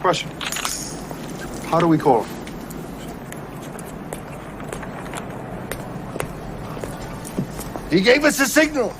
Question. How do we call him? He gave us a signal.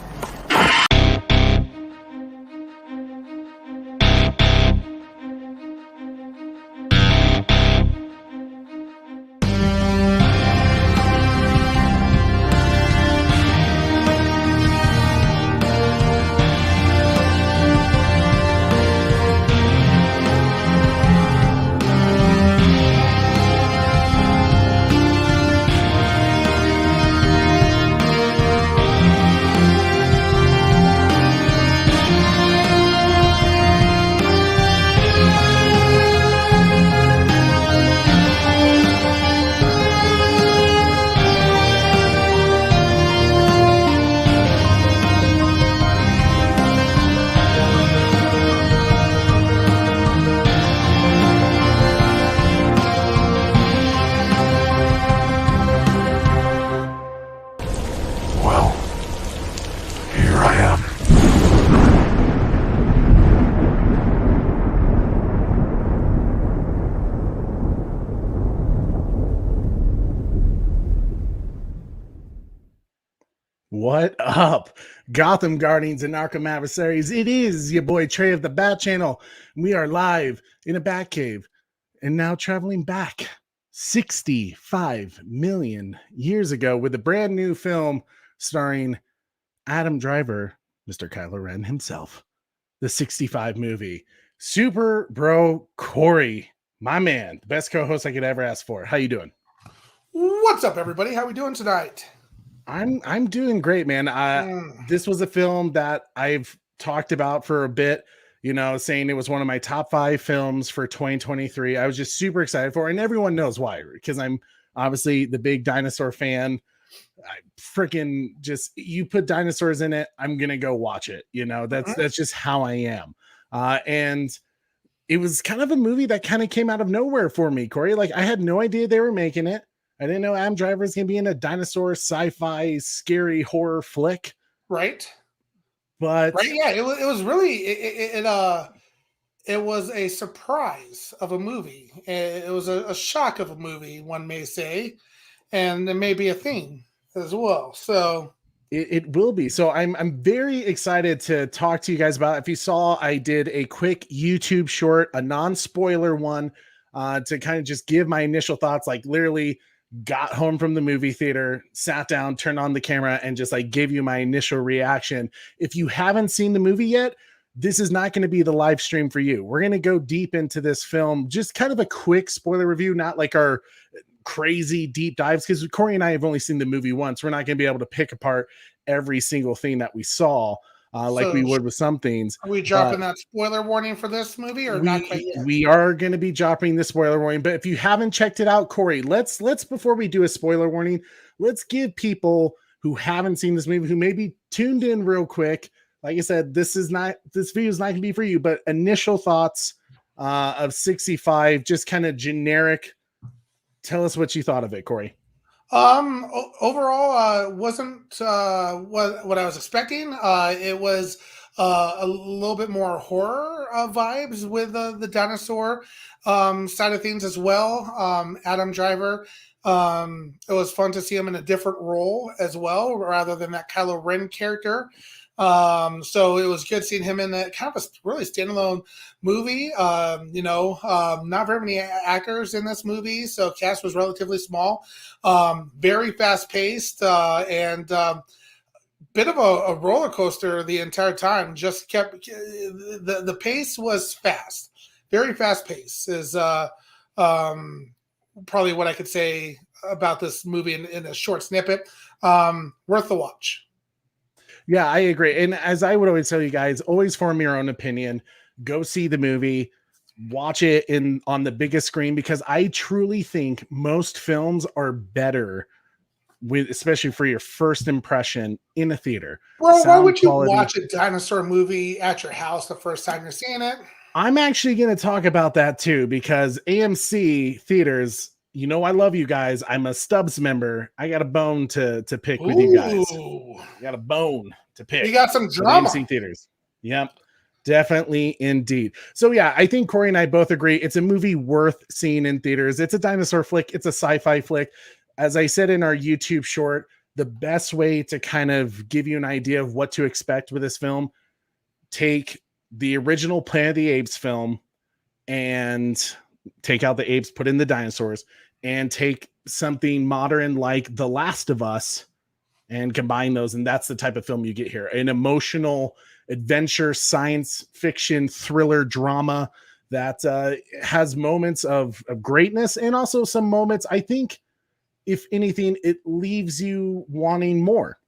What up, Gotham Guardians and Arkham Adversaries? It is your boy Trey of the Bat Channel. We are live in a Bat Cave and now traveling back 65 million years ago with a brand new film starring Adam Driver, Mr. Kylo Ren himself, the 65 movie. Super Bro Corey, my man, the best co-host I could ever ask for. How you doing? What's up, everybody? How we doing tonight? I'm doing great, man. This was a film that I've talked about for a bit, saying it was one of my top 5 films for 2023. I was just super excited for it, and everyone knows why, because I'm obviously the big dinosaur fan. I freaking just, you put dinosaurs in it, I'm gonna go watch it. That's just how I am. And it was kind of a movie that kind of came out of nowhere for me, Corey. Like, I had no idea they were making it. I didn't know Adam Driver is going to be in a dinosaur sci-fi scary horror flick. Right. But yeah, it was really it was a surprise of a movie. It was a shock of a movie, one may say, and there may be a theme as well. So it will be. So I'm very excited to talk to you guys about it. If you saw, I did a quick YouTube short, a non-spoiler one, to kind of just give my initial thoughts, like literally got home from the movie theater, sat down, turned on the camera, and just like give you my initial reaction. If you haven't seen the movie yet, this is not going to be the live stream for you. We're going to go deep into this film, just kind of a quick spoiler review, not like our crazy deep dives, because Corey and I have only seen the movie once. We're not going to be able to pick apart every single thing that we saw. Like we would with some things. Are we dropping that spoiler warning for this movie, or not quite yet? We are going to be dropping the spoiler warning, but if you haven't checked it out, Corey, let's before we do a spoiler warning, let's give people who haven't seen this movie, who may be tuned in real quick. Like I said, this video is not going to be for you, but initial thoughts of 65, just kind of generic. Tell us what you thought of it, Corey. Overall, wasn't what I was expecting. It was a little bit more horror vibes with the dinosaur side of things as well. Adam Driver, it was fun to see him in a different role as well, rather than that Kylo Ren character. So it was good seeing him in that kind of a really standalone movie. Not very many actors in this movie, so cast was relatively small. Very fast paced, and bit of a roller coaster the entire time. Just kept the pace was fast, very fast pace is probably what I could say about this movie in a short snippet. Worth the watch. Yeah, I agree. And as I would always tell you guys, always form your own opinion. Go see the movie, watch it on the biggest screen, because I truly think most films are better especially for your first impression in a theater. Well, why would you watch a dinosaur movie at your house the first time you're seeing it? I'm actually going to talk about that too, because AMC theaters, I love you guys. I'm a Stubbs member. I got a bone to pick with you guys. I got a bone to pick. You got some drama. AMC theaters. Yep. Definitely, indeed. So yeah, I think Corey and I both agree it's a movie worth seeing in theaters. It's a dinosaur flick. It's a sci-fi flick. As I said in our YouTube short, the best way to kind of give you an idea of what to expect with this film, take the original Planet of the Apes film and take out the apes, put in the dinosaurs, and take something modern like The Last of Us and combine those. And that's the type of film you get here, an emotional adventure, science fiction, thriller, drama that has moments of greatness and also some moments, I think, if anything, it leaves you wanting more.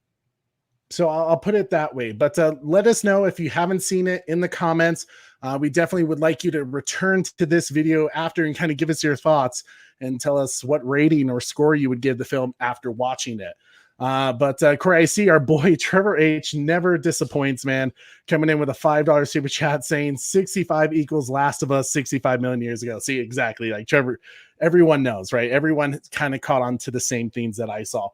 So I'll put it that way. But let us know if you haven't seen it in the comments. We definitely would like you to return to this video after and kind of give us your thoughts and tell us what rating or score you would give the film after watching it. But Corey, I see our boy Trevor H never disappoints, man, coming in with a $5 super chat saying 65 equals Last of Us 65 million years ago. See, exactly, like Trevor, everyone knows, right? Everyone kind of caught on to the same things that I saw.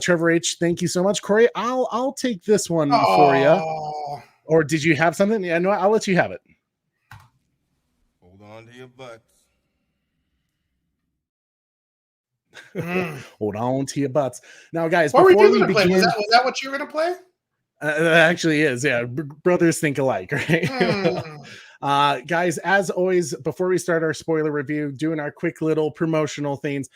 Trevor H, thank you so much. Corey, I'll take this one for you. Or did you have something? Yeah, no, I'll let you have it. Hold on to your butts. Hold on to your butts. Now, guys, what before we begin, begin, was that what you were going to play? It actually is, yeah. Brothers think alike, right? Guys, as always, before we start our spoiler review, doing our quick little promotional things,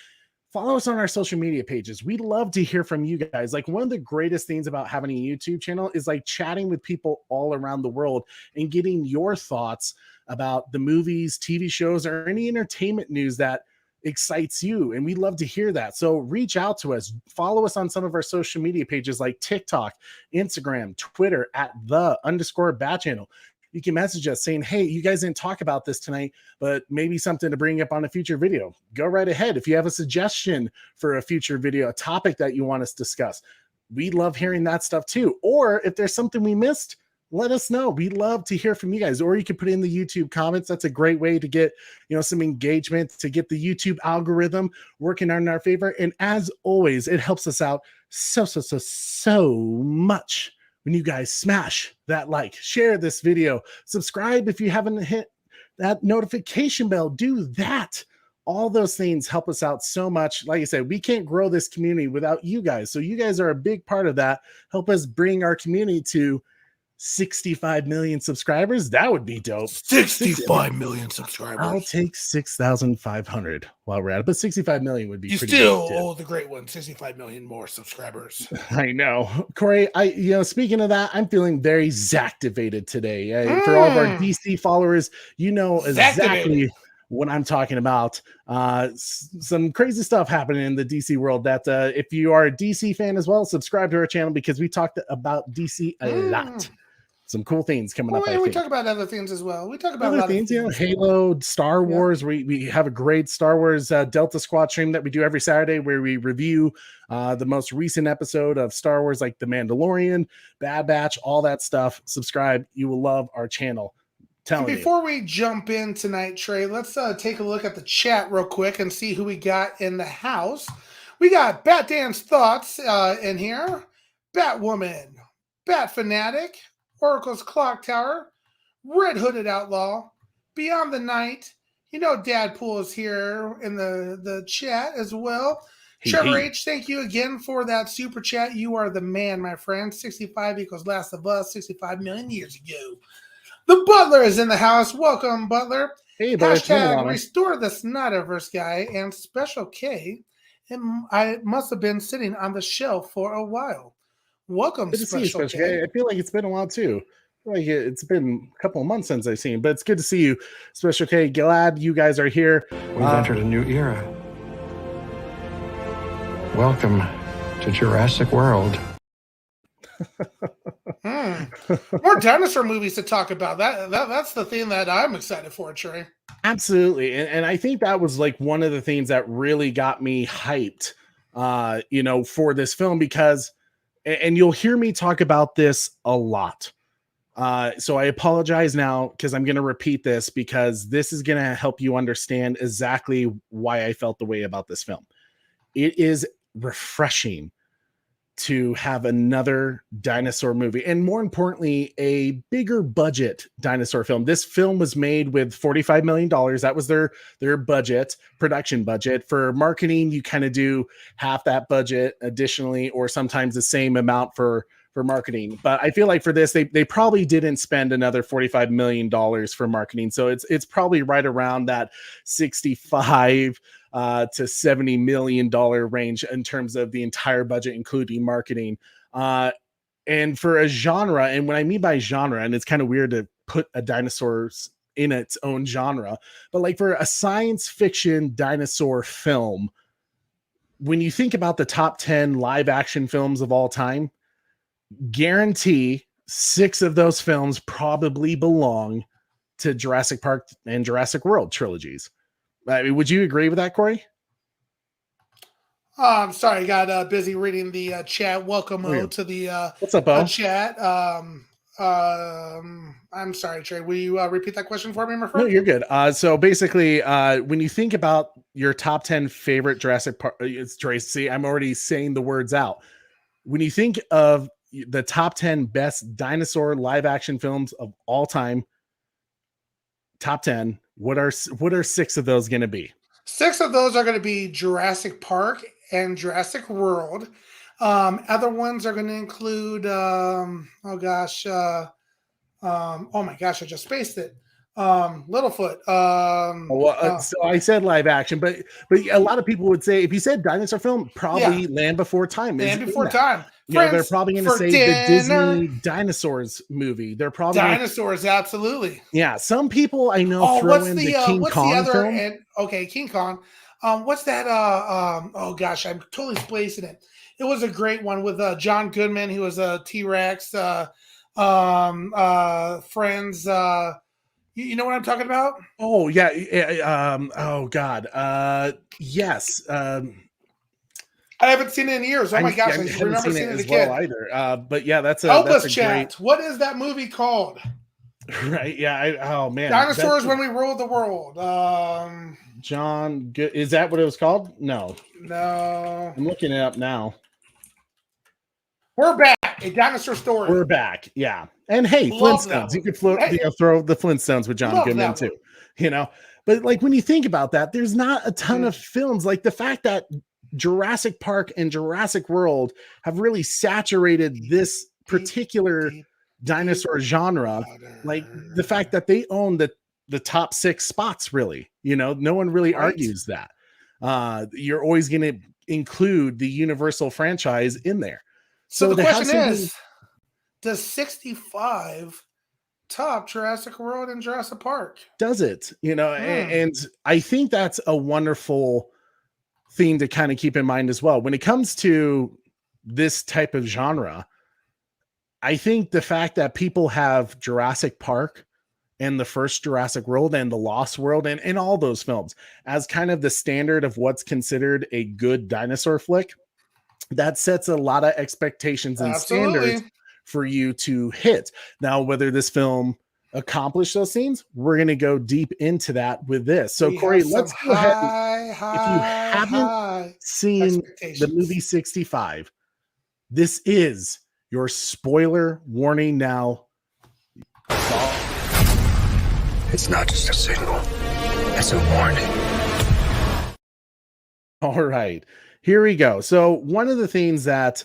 follow us on our social media pages. We'd love to hear from you guys. Like, one of the greatest things about having a YouTube channel is like chatting with people all around the world and getting your thoughts about the movies, TV shows, or any entertainment news that excites you. And we'd love to hear that. So reach out to us, follow us on some of our social media pages like TikTok, Instagram, Twitter at @the_Bat Channel. You can message us saying, hey, you guys didn't talk about this tonight, but maybe something to bring up on a future video. Go right ahead. If you have a suggestion for a future video, a topic that you want us to discuss, we love hearing that stuff too. Or if there's something we missed, let us know. We love to hear from you guys. Or you can put in the YouTube comments. That's a great way to get, some engagement, to get the YouTube algorithm working in our favor. And as always, it helps us out so much when you guys smash that like, share this video, subscribe if you haven't hit that notification bell. Do that. All those things help us out so much. Like I said, we can't grow this community without you guys. So you guys are a big part of that. Help us bring our community to 65 million subscribers. That would be dope. 65 million subscribers. I'll take 6,500 while we're at it, but 65 million would be you pretty still good, owe the great one 65 million more subscribers. I know. Corey, speaking of that, I'm feeling very Zactivated today. For all of our DC followers, you know exactly what I'm talking about. Some crazy stuff happening in the DC world that if you are a DC fan as well, subscribe to our channel because we talked about DC a lot. Some cool things coming up. We talk about other things as well. We talk about other things, Halo, Star Wars. We have a great Star Wars Delta Squad stream that we do every Saturday where we review the most recent episode of Star Wars, like The Mandalorian, Bad Batch, all that stuff. Subscribe. You will love our channel. Before we jump in tonight, Trey, let's take a look at the chat real quick and see who we got in the house. We got Bat Dan's Thoughts in here, Batwoman, Bat Fanatic, Oracle's Clock Tower, Red Hooded Outlaw, Beyond the Night. Dadpool is here in the chat as well. Trevor H, thank you again for that super chat. You are the man, my friend. 65 equals Last of Us 65 million years ago. The Butler is in the house. Welcome, Butler. Hey, Hashtag restore the Snyderverse guy and Special K. I must have been sitting on the shelf for a while. Welcome, good to see you, Special K. I feel like it's been a while too. I feel like it's been a couple of months since I've seen you, but it's good to see you, Special K. Glad you guys are here. We've entered a new era. Welcome to Jurassic World. More dinosaur movies to talk about. That's the thing that I'm excited for, Trey. Absolutely. And I think that was like one of the things that really got me hyped, for this film, because, and you'll hear me talk about this a lot. So I apologize now because I'm going to repeat this because this is going to help you understand exactly why I felt the way about this film. It is refreshing to have another dinosaur movie, and more importantly, a bigger budget dinosaur film. This film was made with $45 million. That was their budget, production budget. For marketing, you kind of do half that budget additionally, or sometimes the same amount for marketing. But I feel like for this, they probably didn't spend another $45 million for marketing. So it's probably right around that 65 to $70 million range in terms of the entire budget, including marketing. And for a genre, and what I mean by genre, and it's kind of weird to put a dinosaurs in its own genre, but like for a science fiction dinosaur film, when you think about the top 10 live action films of all time, guarantee 6 of those films probably belong to Jurassic Park and Jurassic World trilogies. I mean, would you agree with that, Corey? I'm sorry, I got busy reading the chat. Welcome to the what's up, Bo? Chat. I'm sorry, Trey. Will you repeat that question for me, my friend? No, you're good. So basically, when you think about your top 10 favorite Jurassic Park, it's Tracy. I'm already saying the words out. When you think of the top 10 best dinosaur live action films of all time, top 10, what are 6 of those going to be? 6 of those are going to be Jurassic Park and Jurassic World. Other ones are going to include, oh my gosh, I just spaced it. Littlefoot. So I said live action, but a lot of people would say, if you said dinosaur film, probably Land Before Time. Land Before Time. They're probably going to say the Disney Dinosaurs movie. They're probably Dinosaurs, absolutely. Yeah, some people I know throw in the King Kong film. King Kong. What's that? Oh gosh, I'm totally spacing it. It was a great one with John Goodman. He was a T-Rex. Friends. You know what I'm talking about? Oh yeah. Oh God. Yes. I haven't seen it in years. Oh my gosh, I just remember seeing it as well either. But yeah, that's a help that's us, a chat. great... What is that movie called? Right? Yeah. Oh man, Dinosaurs When We Ruled the World. John, is that what it was called? No. I'm looking it up now. We're back. A dinosaur story. We're back. Yeah. And hey, Flintstones. You could throw the Flintstones with John Goodman too. You know, but like when you think about that, there's not a ton of films. Like the fact that Jurassic Park and Jurassic World have really saturated this particular dinosaur genre. Like the fact that they own the top 6 spots, really, you know, no one really argues that. You're always going to include the Universal franchise in there. So the question is, does 65 top Jurassic World and Jurassic Park? Does it? You know, and I think that's a wonderful thing to kind of keep in mind as well. When it comes to this type of genre, I think the fact that people have Jurassic Park and the first Jurassic World and the Lost World and all those films as kind of the standard of what's considered a good dinosaur flick, that sets a lot of expectations and standards for you to hit. Now, whether this film accomplished those things, we're going to go deep into that with this. So, Corey, let's go ahead. If you haven't seen the movie 65, this is your spoiler warning now. It's not just a signal, it's a warning. All right, here we go. So one of the things that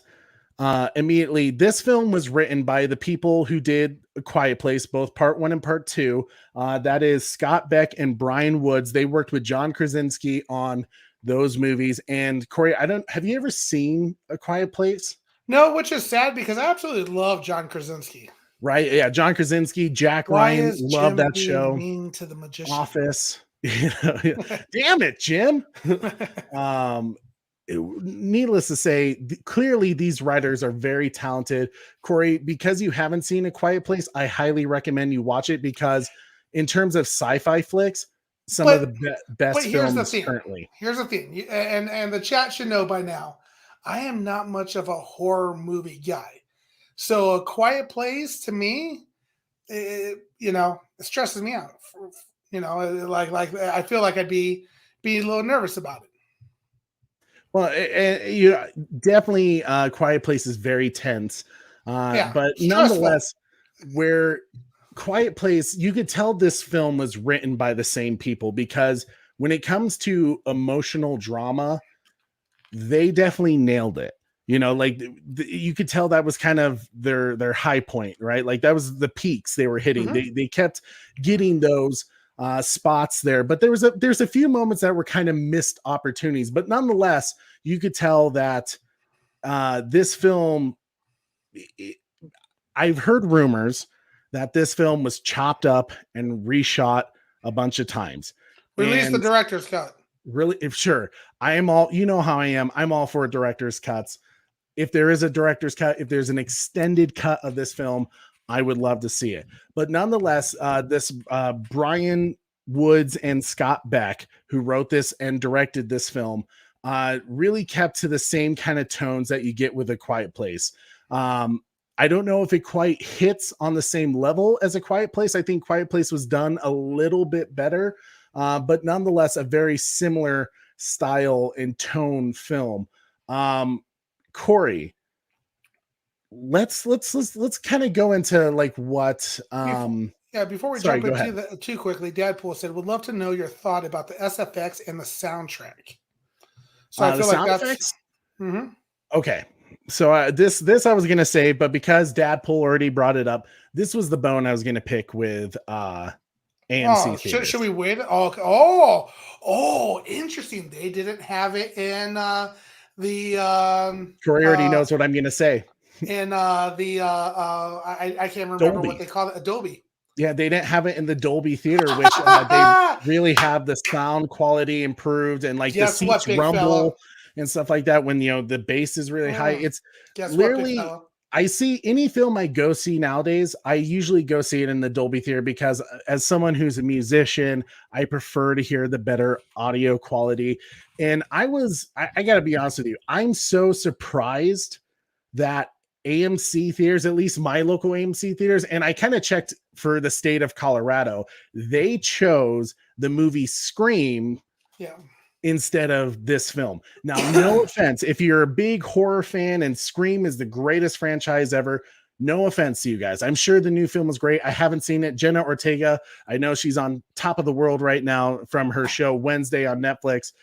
immediately, this film was written by the people who did A Quiet Place, both part 1 and part 2. That is Scott Beck and Brian Woods. They worked with John Krasinski on those movies. And Corey, have you ever seen A Quiet Place? No, which is sad because I absolutely love John Krasinski. Right? Yeah, John Krasinski, Jack Ryan, love that show. Mean to the magician. Office. Damn it, Jim. Needless to say, clearly these writers are very talented. Corey, because you haven't seen A Quiet Place, I highly recommend you watch it, because in terms of sci-fi flicks, some of the best films currently. Here's the thing, and the chat should know by now, I am not much of a horror movie guy. So A Quiet Place, to me, it stresses me out. Like I feel like I'd be a little nervous about it. Well, you definitely, Quiet Place is very tense, Yeah, but stressful. nonetheless, where Quiet Place, you could tell this film was written by the same people because when it comes to emotional drama, they definitely nailed it. You know, like you could tell that was kind of their high point, right? Like that was the peaks they were hitting. Hmm. They kept getting those spots there, but there's a few moments that were kind of missed opportunities. But nonetheless, you could tell that this film. it- I've heard rumors that this film was chopped up and reshot a bunch of times, Release the and director's cut. really, if sure, I am all, you know how I am. I'm all for director's cuts. If there is a director's cut, if there's an extended cut of this film, I would love to see it. But nonetheless, this Brian Woods and Scott Beck, who wrote this and directed this film, really kept to the same kind of tones that you get with A Quiet Place. I don't know if it quite hits on the same level as A Quiet Place. I think Quiet Place was done a little bit better, but nonetheless, a very similar style and tone film. Um, Corey, let's kind of go into like what Before, yeah, before we sorry, jump go into ahead. the too quickly, Deadpool said, "Would love to know your thought about the SFX and the soundtrack." So I The feel like sound that's. effects. Hmm. Okay. So this I was gonna say, but because Dadpool already brought it up, this was the bone I was gonna pick with AMC Oh, should theaters. we wait? Oh, okay. Oh, interesting. They didn't have it in the Corey already knows what I'm gonna say. I can't remember what Dolby. they call it. Adobe. Yeah, they didn't have it in the Dolby theater, which they really have the sound quality improved and like the Guess what, seats big fella? rumble and stuff like that when the bass is really high. Mm, It's guess what, big literally, fella? I see any film I go see nowadays, I usually go see it in the Dolby theater because as someone who's a musician, I prefer to hear the better audio quality. And I gotta be honest with you, I'm so surprised that AMC theaters, at least my local AMC theaters, and I kind of checked for the state of Colorado, they chose the movie Scream Yeah. instead of this film. Now, no offense, if you're a big horror fan and Scream is the greatest franchise ever, no offense to you guys. I'm sure the new film is great. I haven't seen it. Jenna Ortega, I know she's on top of the world right now from her show Wednesday on Netflix.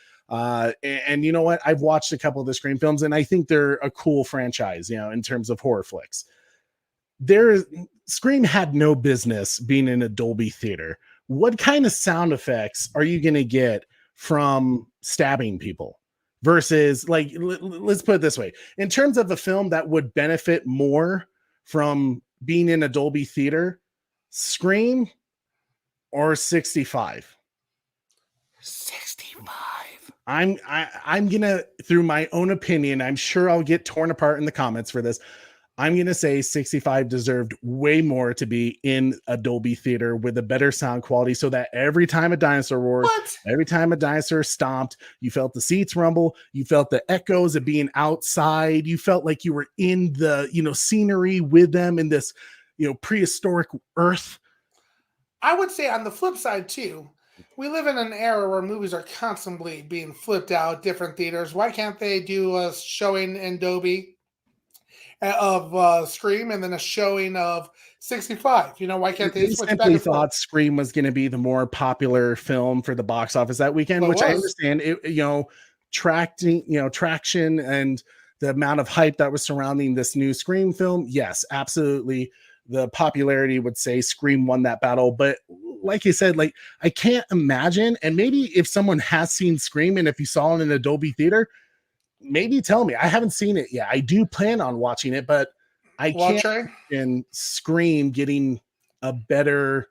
And you know what? I've watched a couple of the Scream films, and I think they're a cool franchise, in terms of horror flicks. There, Scream had no business being in a Dolby theater. What kind of sound effects are you going to get from stabbing people? Versus, like, let's put it this way: in terms of a film that would benefit more from being in a Dolby theater, Scream or 65? 65. I'm gonna, through my own opinion, I'm sure I'll get torn apart in the comments for this. I'm gonna say 65 deserved way more to be in a Dolby theater with a better sound quality, so that every time a dinosaur roared, What? every time a dinosaur stomped, you felt the seats rumble, you felt the echoes of being outside, you felt like you were in the scenery with them in this prehistoric Earth. I would say on the flip side too, we live in an era where movies are constantly being flipped out, different theaters. Why can't they do a showing in Dolby of Scream and then a showing of 65? Why can't they They switch back simply and forth? thought Scream was going to be the more popular film for the box office that weekend, Well, it which I was. understand. Traction and the amount of hype that was surrounding this new Scream film. Yes, absolutely. The popularity would say Scream won that battle, but like you said, like I can't imagine. And maybe if someone has seen Scream and if you saw it in a Dolby theater, maybe tell me. I haven't seen it yet. I do plan on watching it, but I Well, can't Trey. imagine Scream getting a better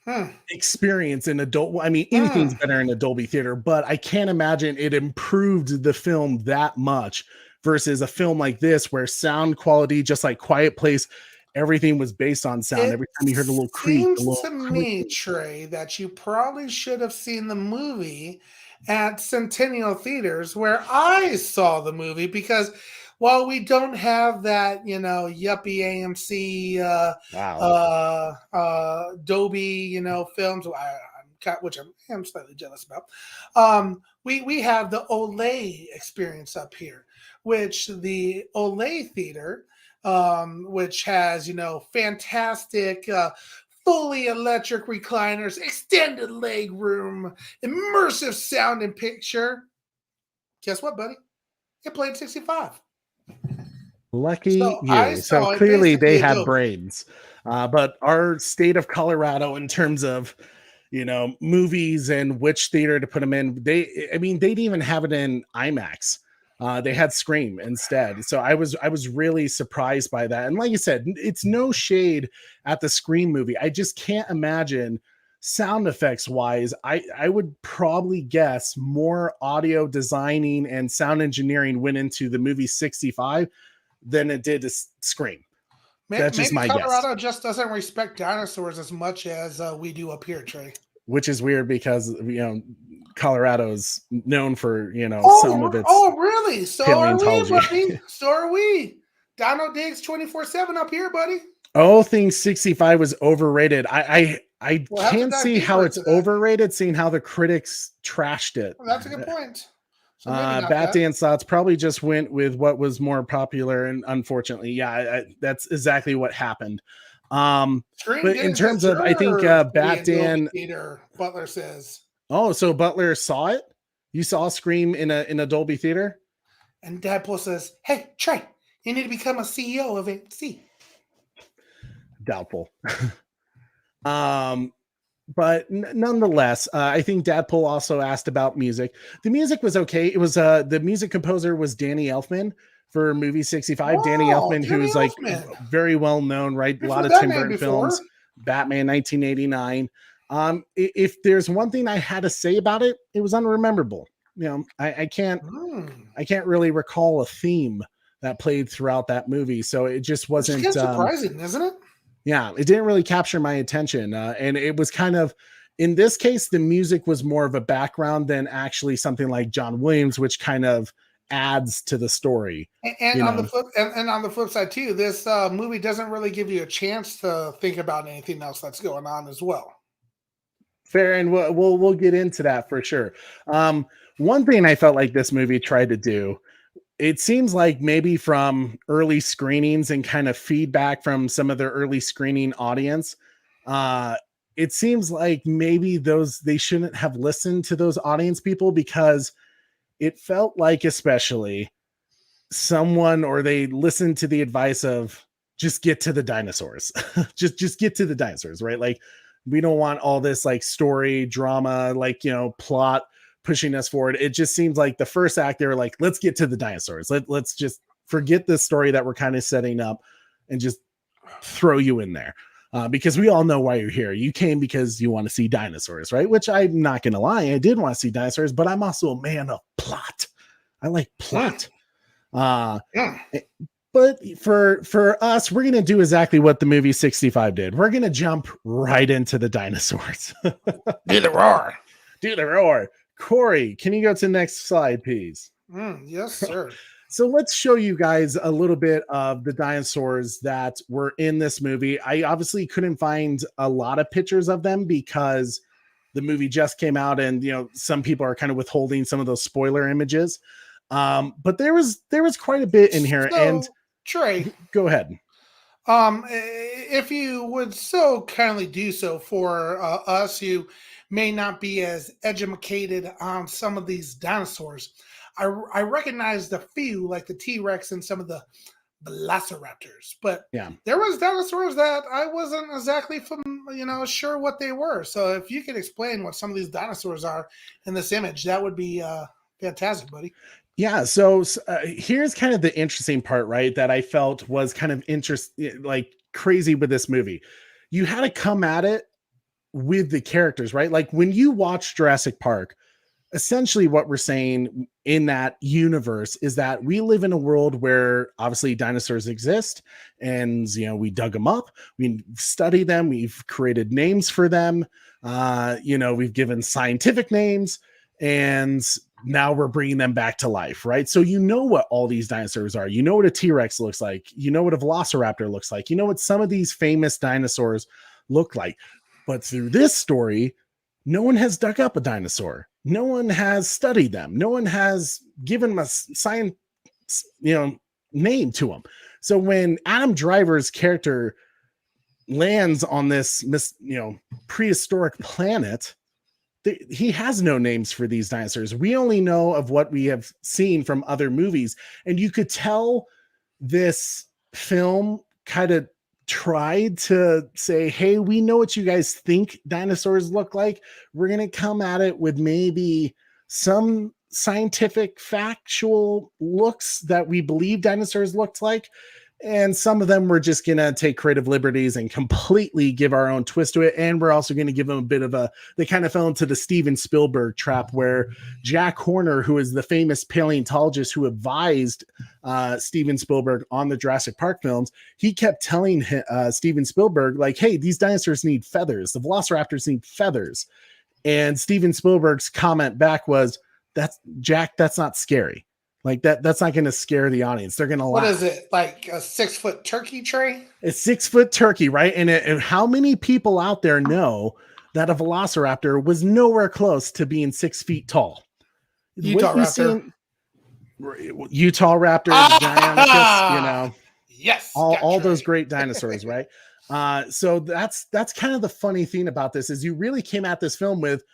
Hmm. experience in adult. I mean, Hmm. anything's better in a Dolby theater, but I can't imagine it improved the film that much versus a film like this where sound quality, just like Quiet Place, everything was based on sound. It Every time you heard a little creak, a seems little to me, creak. Trey, that you probably should have seen the movie at Centennial Theaters where I saw the movie because while we don't have that, yuppie AMC Wow. Dolby, films, which I'm slightly jealous about. We have the Olay experience up here, which the Olay Theater, which has fantastic. Fully electric recliners, extended leg room, immersive sound and picture. Guess what, buddy? It played 65. Lucky So I you. So saw it clearly they basically had Adobe. brains. But our state of Colorado, in terms of movies and which theater to put them in, they didn't even have it in IMAX. They had Scream instead. So I was really surprised by that. And like you said, it's no shade at the Scream movie. I just can't imagine sound effects wise. I would probably guess more audio designing and sound engineering went into the movie 65 than it did to Scream. That's just Maybe my Colorado guess. just doesn't respect dinosaurs as much as we do up here, Trey. Which is weird because Colorado's known for some of its. Oh, really? So are we, paleontology. buddy. So are we. Dino Digs 24/7 up here, buddy. Oh, thing 65 was overrated. I We'll have to can't dive see how deeper it's into that. overrated, seeing how the critics trashed it. Well, that's a good point. So maybe not Bat that. Dance Thoughts probably just went with what was more popular, and unfortunately, that's exactly what happened. Scream But in didn't terms of, I think deserve Bat the Adobe Dan. Theater, Butler says. Oh, so Butler saw it? You saw Scream in a Dolby theater? And Deadpool says, "Hey, Trey, you need to become a CEO of AMC." Doubtful. But nonetheless, I think Deadpool also asked about music. The music was okay. It was the music composer was Danny Elfman for movie 65. Danny Elfman, who is like very well known, right? A lot of Tim Burton films, Batman 1989. If there's one thing I had to say about it, it was unrememberable. I can't really recall a theme that played throughout that movie, so it just wasn't surprising, isn't it? Yeah, it didn't really capture my attention, and it was kind of, in this case, the music was more of a background than actually something like John Williams, which kind of adds to the story. And on the flip side too, this movie doesn't really give you a chance to think about anything else that's going on as well. Fair, and we'll get into that for sure. One thing I felt like this movie tried to do, it seems like maybe from early screenings and kind of feedback from some of the early screening audience, it seems like maybe they shouldn't have listened to those audience people, because it felt like especially they listened to the advice of just get to the dinosaurs, just get to the dinosaurs, right? Like, we don't want all this like story drama, like, plot pushing us forward. It just seems like the first act, they were like, let's get to the dinosaurs. Let's just forget the story that we're kind of setting up and just throw you in there. Because we all know why you're here. You came because you want to see dinosaurs, right? Which I'm not going to lie, I did want to see dinosaurs, but I'm also a man of plot. I like plot. But for us, we're going to do exactly what the movie 65 did. We're going to jump right into the dinosaurs. Do the roar. Do the roar. Corey, can you go to the next slide, please? Yes, sir. So let's show you guys a little bit of the dinosaurs that were in this movie. I obviously couldn't find a lot of pictures of them because the movie just came out, and some people are kind of withholding some of those spoiler images. But there was quite a bit in here. And Trey, go ahead. If you would so kindly do so for us who may not be as educated on some of these dinosaurs, I recognized a few, like the T-Rex and some of the velociraptors, but there was dinosaurs that I wasn't exactly sure what they were. So if you could explain what some of these dinosaurs are in this image, that would be fantastic, buddy. Yeah, so here's kind of the interesting part, right? That I felt was kind of like crazy with this movie. You had to come at it with the characters, right? Like when you watch Jurassic Park, essentially what we're saying in that universe is that we live in a world where obviously dinosaurs exist, and we dug them up, we study them, we've created names for them, we've given scientific names, and now we're bringing them back to life, right? So what all these dinosaurs are. You know what a T-Rex looks like. You know what a Velociraptor looks like. You know what some of these famous dinosaurs look like. But through this story, no one has dug up a dinosaur. No one has studied them. No one has given them a science, name to them. So when Adam Driver's character lands on this, prehistoric planet, he has no names for these dinosaurs. We only know of what we have seen from other movies. And you could tell this film kind of tried to say, hey, we know what you guys think dinosaurs look like. We're going to come at it with maybe some scientific, factual looks that we believe dinosaurs looked like. And some of them we're just going to take creative liberties and completely give our own twist to it. And we're also going to give them a bit of they kind of fell into the Steven Spielberg trap where Jack Horner, who is the famous paleontologist who advised Steven Spielberg on the Jurassic Park films, he kept telling Steven Spielberg, like, hey, these dinosaurs need feathers. The velociraptors need feathers. And Steven Spielberg's comment back was, that's not scary. Like that's not going to scare the audience. They're going to laugh. What is it? Like a 6-foot turkey tray? It's 6-foot turkey, right? And how many people out there know that a velociraptor was nowhere close to being 6 feet tall? Utah Raptor. Utah Raptor, Giganticus, yes, all those great dinosaurs, right? So that's kind of the funny thing about this is you really came at this film with,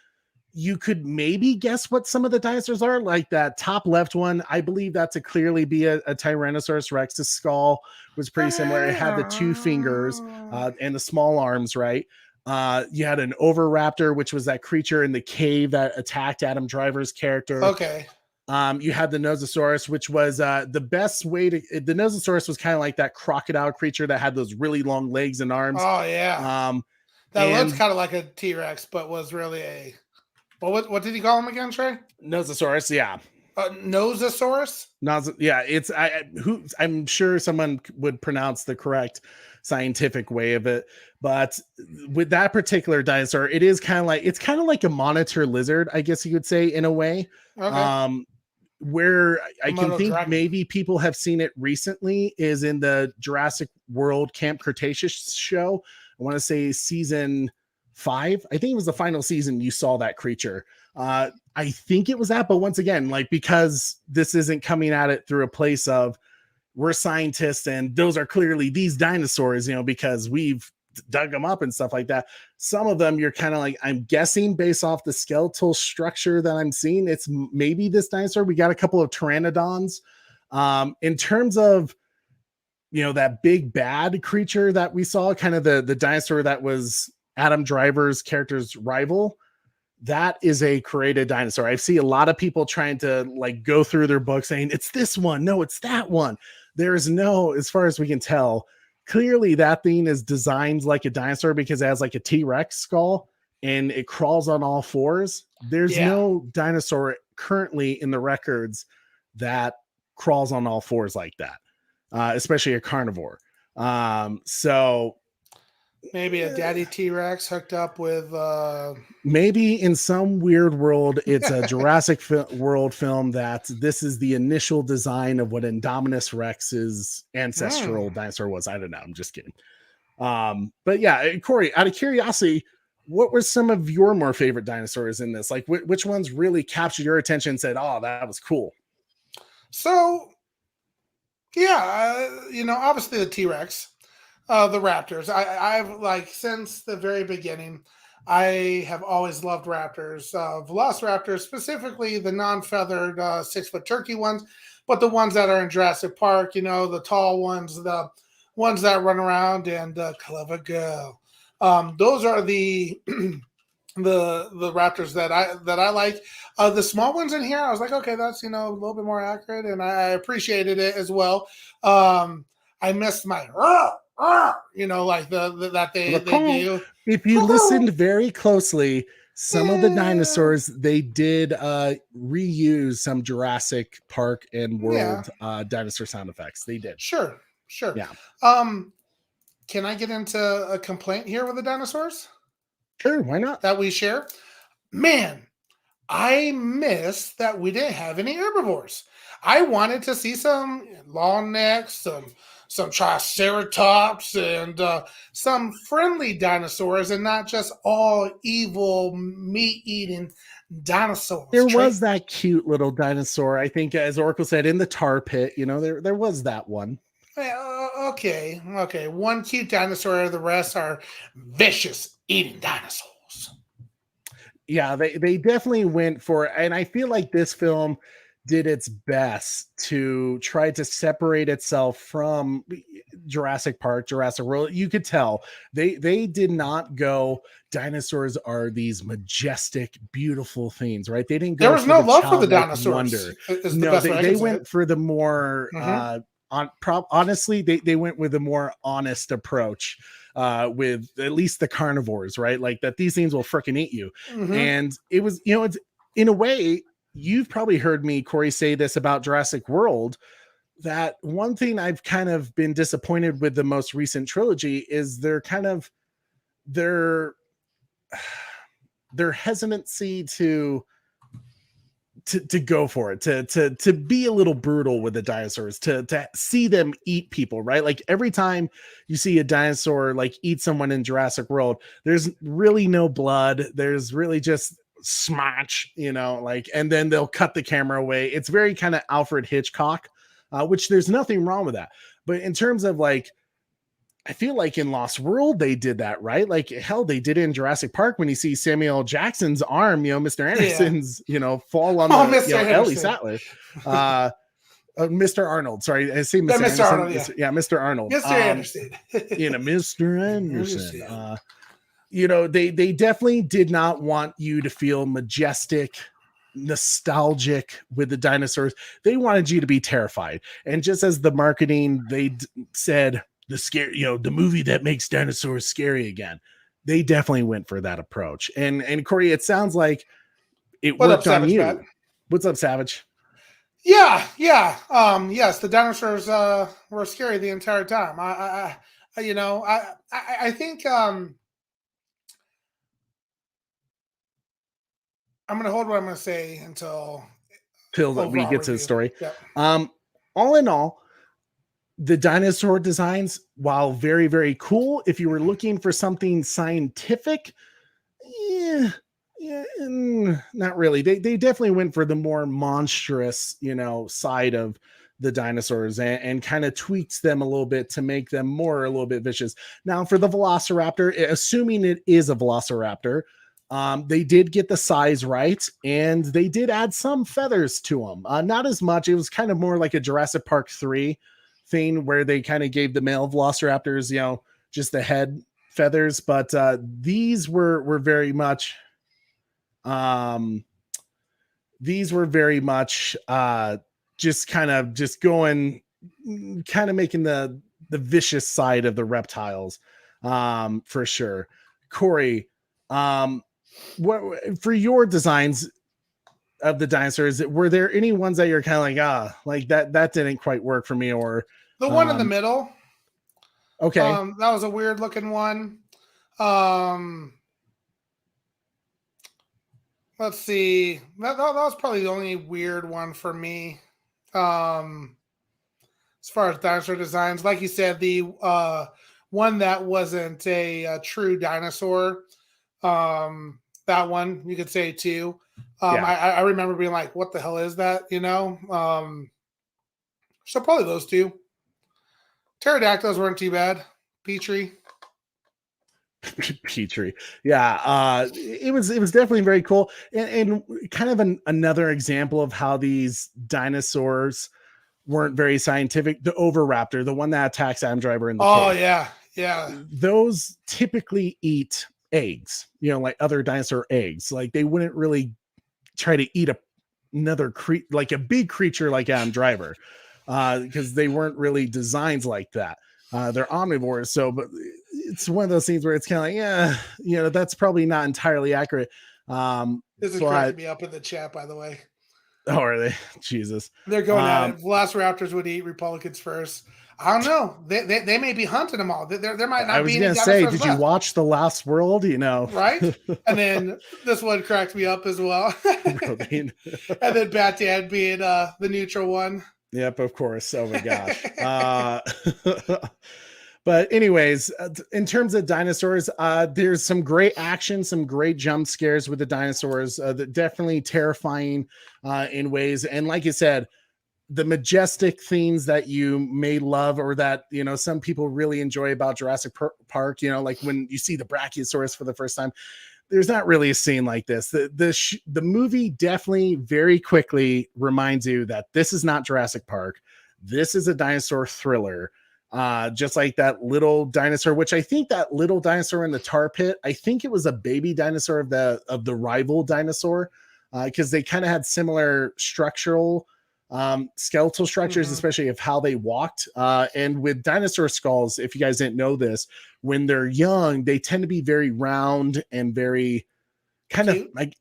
you could maybe guess what some of the dinosaurs are. Like that top left one, I believe that to clearly be a Tyrannosaurus Rex. The skull was pretty similar. It had the 2 fingers and the small arms, right? You had an Oviraptor, which was that creature in the cave that attacked Adam Driver's character. Okay. You had the Nososaurus, which was the best way to. The Nososaurus was kind of like that crocodile creature that had those really long legs and arms. Oh yeah. That looks kind of like a T-Rex, but was really a. What did he call him again, Trey? Nososaurus, yeah. Nososaurus? Yeah, it's I'm sure someone would pronounce the correct scientific way of it, but with that particular dinosaur, it's kind of like a monitor lizard, I guess you could say, in a way. Okay. Where I can think dragon. Maybe people have seen it recently is in the Jurassic World Camp Cretaceous show. I want to say season 5. I think it was the final season you saw that creature. I think it was that, but once again, like, because this isn't coming at it through a place of we're scientists and those are clearly these dinosaurs, because we've dug them up and stuff like that. Some of them you're kind of like, I'm guessing based off the skeletal structure that I'm seeing, it's maybe this dinosaur. We got a couple of pteranodons. In terms of, that big bad creature that we saw, kind of the dinosaur that was Adam Driver's character's rival, that is a created dinosaur. I see a lot of people trying to like go through their book saying it's this one. No, it's that one. There's no, as far as we can tell, clearly that thing is designed like a dinosaur because it has like a T-Rex skull and it crawls on all fours. There's no dinosaur currently in the records that crawls on all fours like that, especially a carnivore. So maybe a daddy T-Rex hooked up with maybe in some weird world it's a Jurassic World film that this is the initial design of what Indominus Rex's ancestral dinosaur was. I don't know, I'm just kidding. But yeah, Corey, out of curiosity, what were some of your more favorite dinosaurs in this? Like which ones really captured your attention and said, oh, that was cool? So yeah, obviously the T-Rex. The Raptors. I've like since the very beginning, I have always loved Raptors. Velociraptors, specifically the non-feathered 6-foot turkey ones, but the ones that are in Jurassic Park, the tall ones, the ones that run around and clever girl. Those are the the Raptors that I like. The small ones in here, I was like, okay, that's a little bit more accurate, and I appreciated it as well. I missed my like that they do. If you listened very closely, some of the dinosaurs, they did reuse some Jurassic Park and World dinosaur sound effects. They did. Sure. Yeah. Can I get into a complaint here with the dinosaurs? Sure, why not? That we share? Man, I miss that we didn't have any herbivores. I wanted to see some long necks, some triceratops, and some friendly dinosaurs, and not just all evil meat eating dinosaurs. There was that cute little dinosaur, I think, as Oracle said, in the tar pit. There was that one. Okay. One cute dinosaur, the rest are vicious eating dinosaurs. Yeah, they definitely went for, and I feel like this film did its best to try to separate itself from Jurassic Park, Jurassic World. You could tell they did not go, dinosaurs are these majestic, beautiful things, right? They didn't go. There was no love for the dinosaurs. Wonder. No, they went for the more honestly, they went with a more honest approach with at least the carnivores, right? Like that these things will freaking eat you. And it was, it's in a way, you've probably heard me, Corey, say this about Jurassic World, that one thing I've kind of been disappointed with the most recent trilogy is their hesitancy to go for it, to be a little brutal with the dinosaurs, to see them eat people, right? Like every time you see a dinosaur like eat someone in Jurassic World, there's really no blood. There's really just smash, and then they'll cut the camera away. It's very kind of Alfred Hitchcock, which there's nothing wrong with that. But in terms of like, I feel like in Lost World, they did that, right? Like, hell, they did it in Jurassic Park when you see Samuel Jackson's arm, Mr. Anderson's, fall on Ellie Sattler. Mr. Arnold. Sorry, I say Mr. Anderson. Arnold, Mr. Arnold. Mr. Anderson. Mr. Anderson. They definitely did not want you to feel majestic, nostalgic with the dinosaurs. They wanted you to be terrified. And just as the marketing, they said the scary, the movie that makes dinosaurs scary again. They definitely went for that approach. And Corey, it sounds like it worked on you. Pat? What's up, Savage? Yeah. Yes, the dinosaurs were scary the entire time. I think I'm going to hold what I'm going to say until we get to the story. Yep. All in all, the dinosaur designs, while very, very cool, if you were looking for something scientific, not really. They definitely went for the more monstrous, side of the dinosaurs and kind of tweaks them a little bit to make them a little bit vicious. Now, for the Velociraptor, assuming it is a Velociraptor, they did get the size right, and they did add some feathers to them. Not as much. It was kind of more like a Jurassic Park 3 thing where they kind of gave the male Velociraptors, just the head feathers. But these were very much, just going, kind of making the vicious side of the reptiles, for sure. Corey, what for your designs of the dinosaurs, were there any ones that you're kind of like that didn't quite work for me? Or the one in the middle? Okay, that was a weird looking one. Let's see, that was probably the only weird one for me. As far as dinosaur designs, like you said, the one that wasn't a true dinosaur, that one you could say too. I remember being like, what the hell is that? So probably those two. Pterodactyls weren't too bad. Petrie. Yeah. It was definitely very cool. And kind of another example of how these dinosaurs weren't very scientific. The Oviraptor, the one that attacks Adam Driver in the cave. Yeah. Those typically eat eggs, like other dinosaur eggs. Like they wouldn't really try to eat another like a big creature like Adam Driver, because they weren't really designed like that. They're omnivores. So, but it's one of those things where it's kind of like, that's probably not entirely accurate. This is cracking me up in the chat, by the way. Oh, are they? Jesus. They're going at it. Velociraptors would eat Republicans first. I don't know. They may be hunting them all. There might I not was be any gonna say, dinosaurs did you left, watch The Lost World? You know, right? And then this one cracked me up as well. Really? And then Bat Dad being the neutral one. Yep, of course. Oh my gosh. But anyways, in terms of dinosaurs, there's some great action, some great jump scares with the dinosaurs. That definitely terrifying in ways. And like you said, the majestic things that you may love, or that some people really enjoy about Jurassic Park. Like when you see the Brachiosaurus for the first time. There's not really a scene like this. The movie definitely very quickly reminds you that this is not Jurassic Park. This is a dinosaur thriller. Just like that little dinosaur, which I think that little dinosaur in the tar pit, I think it was a baby dinosaur of the rival dinosaur, because they kind of had similar structural skeletal structures, especially of how they walked. And with dinosaur skulls, if you guys didn't know this, when they're young, they tend to be very round and very kind of like,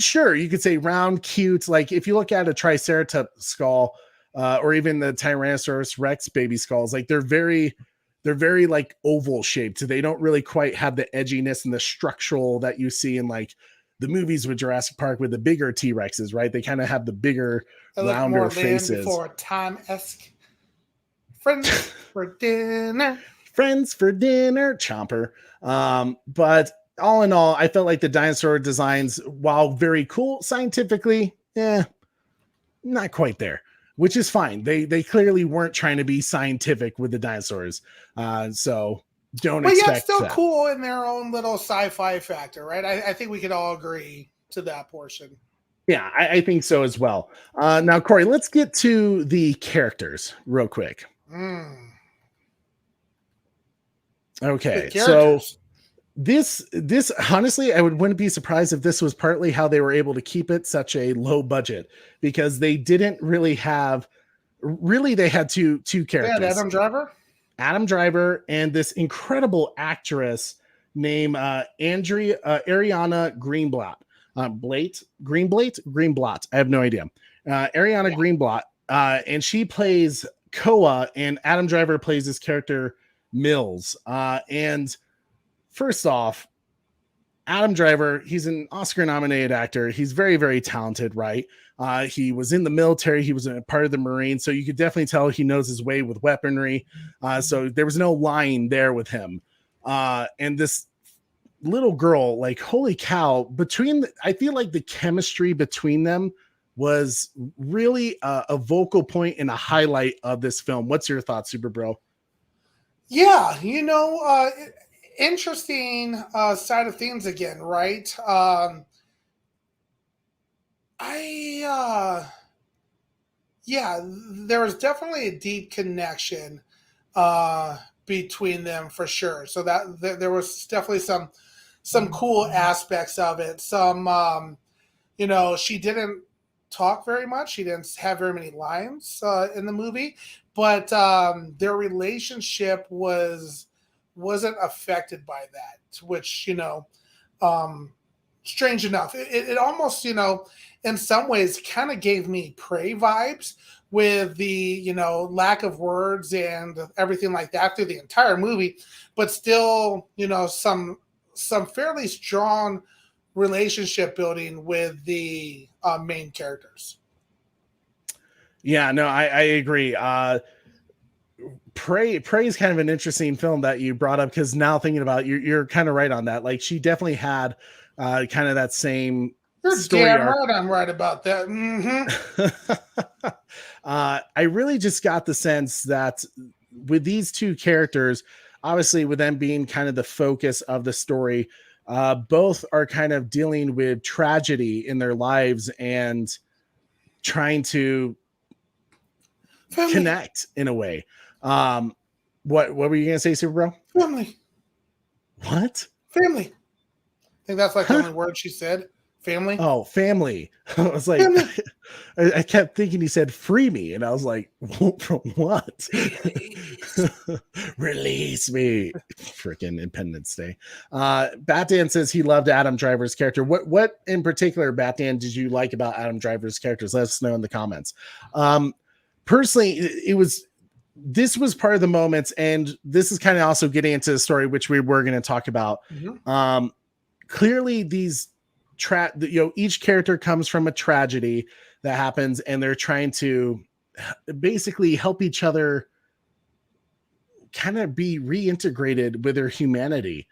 sure, you could say round, cute. Like if you look at a Triceratops skull, or even the Tyrannosaurus Rex baby skulls, like they're very like oval shaped. They don't really quite have the edginess and the structural that you see in like the movies with Jurassic Park with the bigger T-Rexes, right? They kind of have the bigger, rounder faces. Before time-esque. Friends for dinner. Friends for dinner, Chomper. But all in all, I felt like the dinosaur designs, while very cool scientifically, not quite there, which is fine. They clearly weren't trying to be scientific with the dinosaurs. So don't expect But yeah, still that. cool in their own little sci-fi factor, right? I think we could all agree to that portion. Yeah, I think so as well. Now, Corey, let's get to the characters real quick. Okay, so this honestly, I wouldn't be surprised if this was partly how they were able to keep it such a low budget, because they didn't really have. Really, they had two characters. Yeah, Adam Driver, and this incredible actress named Ariana Greenblatt. Greenblatt. I have no idea. Ariana Greenblatt, and she plays Koa, and Adam Driver plays this character Mills. And first off, Adam Driver, he's an Oscar-nominated actor. He's very, very talented, right? He was in the military. He was a part of the Marines, so you could definitely tell he knows his way with weaponry. So there was no lying there with him. And this little girl, like, holy cow! I feel like the chemistry between them was really a vocal point and a highlight of this film. What's your thoughts, Super Bro? Yeah, interesting side of things again, right? There was definitely a deep connection between them for sure. So that there was definitely some cool aspects of it. Some, she didn't talk very much. She didn't have very many lines in the movie, but their relationship wasn't affected by that, which, strange enough, it almost, in some ways kind of gave me Prey vibes with the, lack of words and everything like that through the entire movie, but still, some fairly strong relationship building with the main characters. Yeah, no, I agree. Prey is kind of an interesting film that you brought up, because now thinking about it, you're kind of right on that. Like, she definitely had kind of that same story damn arc. right I'm right about that. Mm-hmm. I really just got the sense that with these two characters, obviously with them being kind of the focus of the story, both are kind of dealing with tragedy in their lives and trying to connect in a way. What were you gonna say, Super Bro? Family. What? Family. I think that's like the only word she said. Family. Oh, family. I was like, Family. I kept thinking he said free me, and I was like, from what? Release me. Freaking Independence Day. Batman says he loved Adam Driver's character. What in particular, Batman, did you like about Adam Driver's characters? Let us know in the comments. Personally, this was part of the moments, and this is kind of also getting into the story, which we were going to talk about. Mm-hmm. Clearly these each character comes from a tragedy that happens, and they're trying to basically help each other kind of be reintegrated with their humanity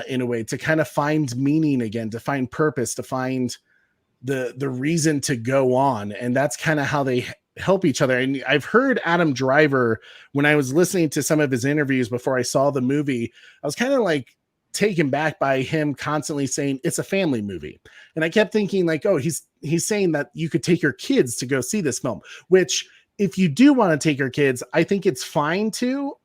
in a way, to kind of find meaning again, to find purpose, to find the reason to go on. And that's kind of how they help each other. And I've heard Adam Driver, when I was listening to some of his interviews before I saw the movie, I was kind of like taken back by him constantly saying it's a family movie. And I kept thinking like, oh, he's saying that you could take your kids to go see this film, which if you do want to take your kids, I think it's fine to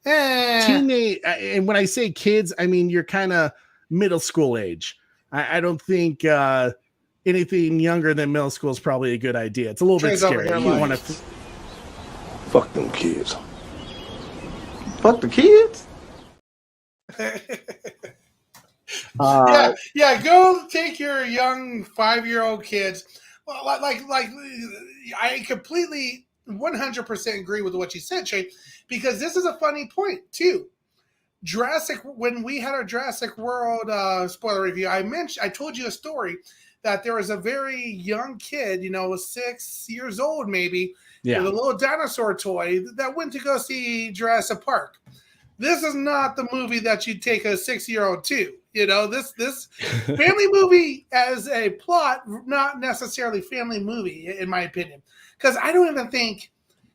teenage. And when I say kids, I mean, you're kind of middle school age. I don't think anything younger than middle school is probably a good idea. It's a little bit scary. You want to Fuck them kids. Fuck the kids? Yeah, go take your young 5-year-old kids. Well, like I completely 100% agree with what you said, Shane, because this is a funny point too. When we had our Jurassic World spoiler review, I told you a story that there was a very young kid, 6 years old maybe, with a little dinosaur toy that went to go see Jurassic Park. This is not the movie that you take a 6-year-old to. This family movie as a plot, not necessarily family movie, in my opinion. Because I don't even think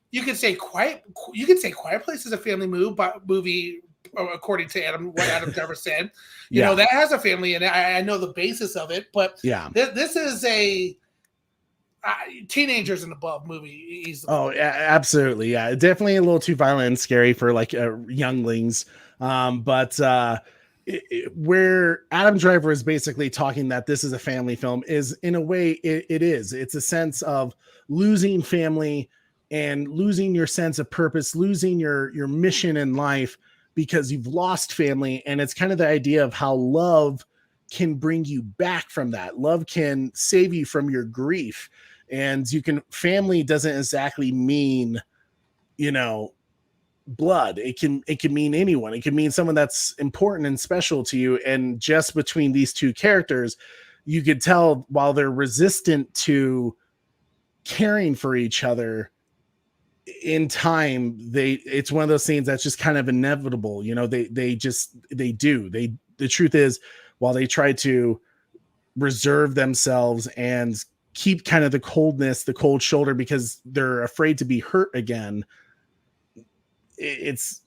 you could say Quiet Place is a family movie, according to what Adam Driver said. That has a family in it. I know the basis of it, but this is a teenagers and above movie easily. Oh, absolutely. Yeah, definitely a little too violent and scary for like younglings. But where Adam Driver is basically talking that this is a family film is, in a way, it is. It's a sense of losing family and losing your sense of purpose, losing your mission in life because you've lost family. And it's kind of the idea of how love can bring you back from that. Love can save you from your grief. And family doesn't exactly mean, blood. It can mean anyone. It can mean someone that's important and special to you. And just between these two characters, you could tell while they're resistant to caring for each other in time, it's one of those things that's just kind of inevitable. The truth is, while they try to reserve themselves and keep kind of the cold shoulder because they're afraid to be hurt again, it's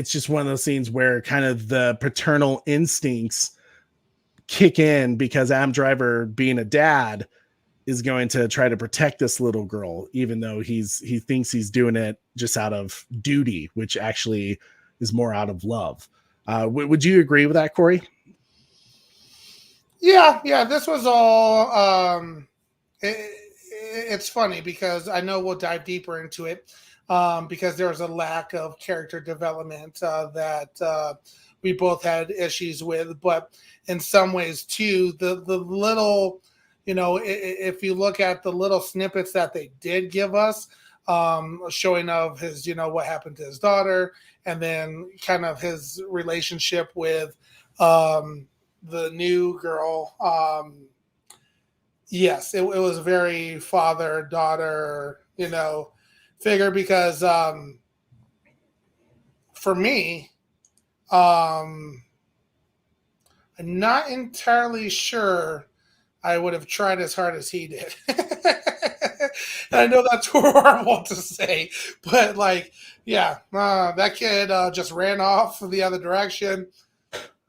just one of those scenes where kind of the paternal instincts kick in, because Adam Driver, being a dad, is going to try to protect this little girl, even though he thinks he's doing it just out of duty, which actually is more out of love. Would you agree with that, Corey? Yeah, this was all it's funny because I know we'll dive deeper into it, because there was a lack of character development that we both had issues with. But in some ways too, the little, if you look at the little snippets that they did give us, showing of his, what happened to his daughter, and then kind of his relationship with the new girl. Yes, it was very father-daughter, figure, because for me, I'm not entirely sure I would have tried as hard as he did. I know that's horrible to say, but that kid just ran off the other direction.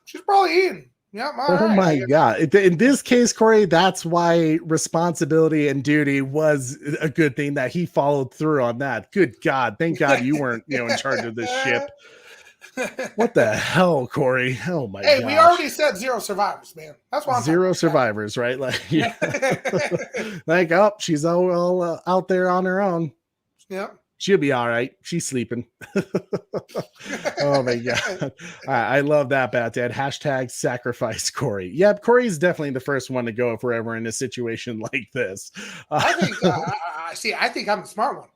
She's probably eating. Yeah, my God. In this case, Corey, that's why responsibility and duty was a good thing, that he followed through on that. Good God. Thank God you weren't, in charge of this ship. What the hell, Corey? Oh my Hey, gosh. we already said 0 survivors, man. That's why I'm Zero talking about. survivors, right? Like, yeah. Like, oh, she's all out there on her own. Yep. She'll be all right. She's sleeping. Oh my god, I love that, Bat Dad. Hashtag sacrifice Corey. Yep, Corey's definitely the first one to go if we're ever in a situation like this. I think. I think I'm the smart one.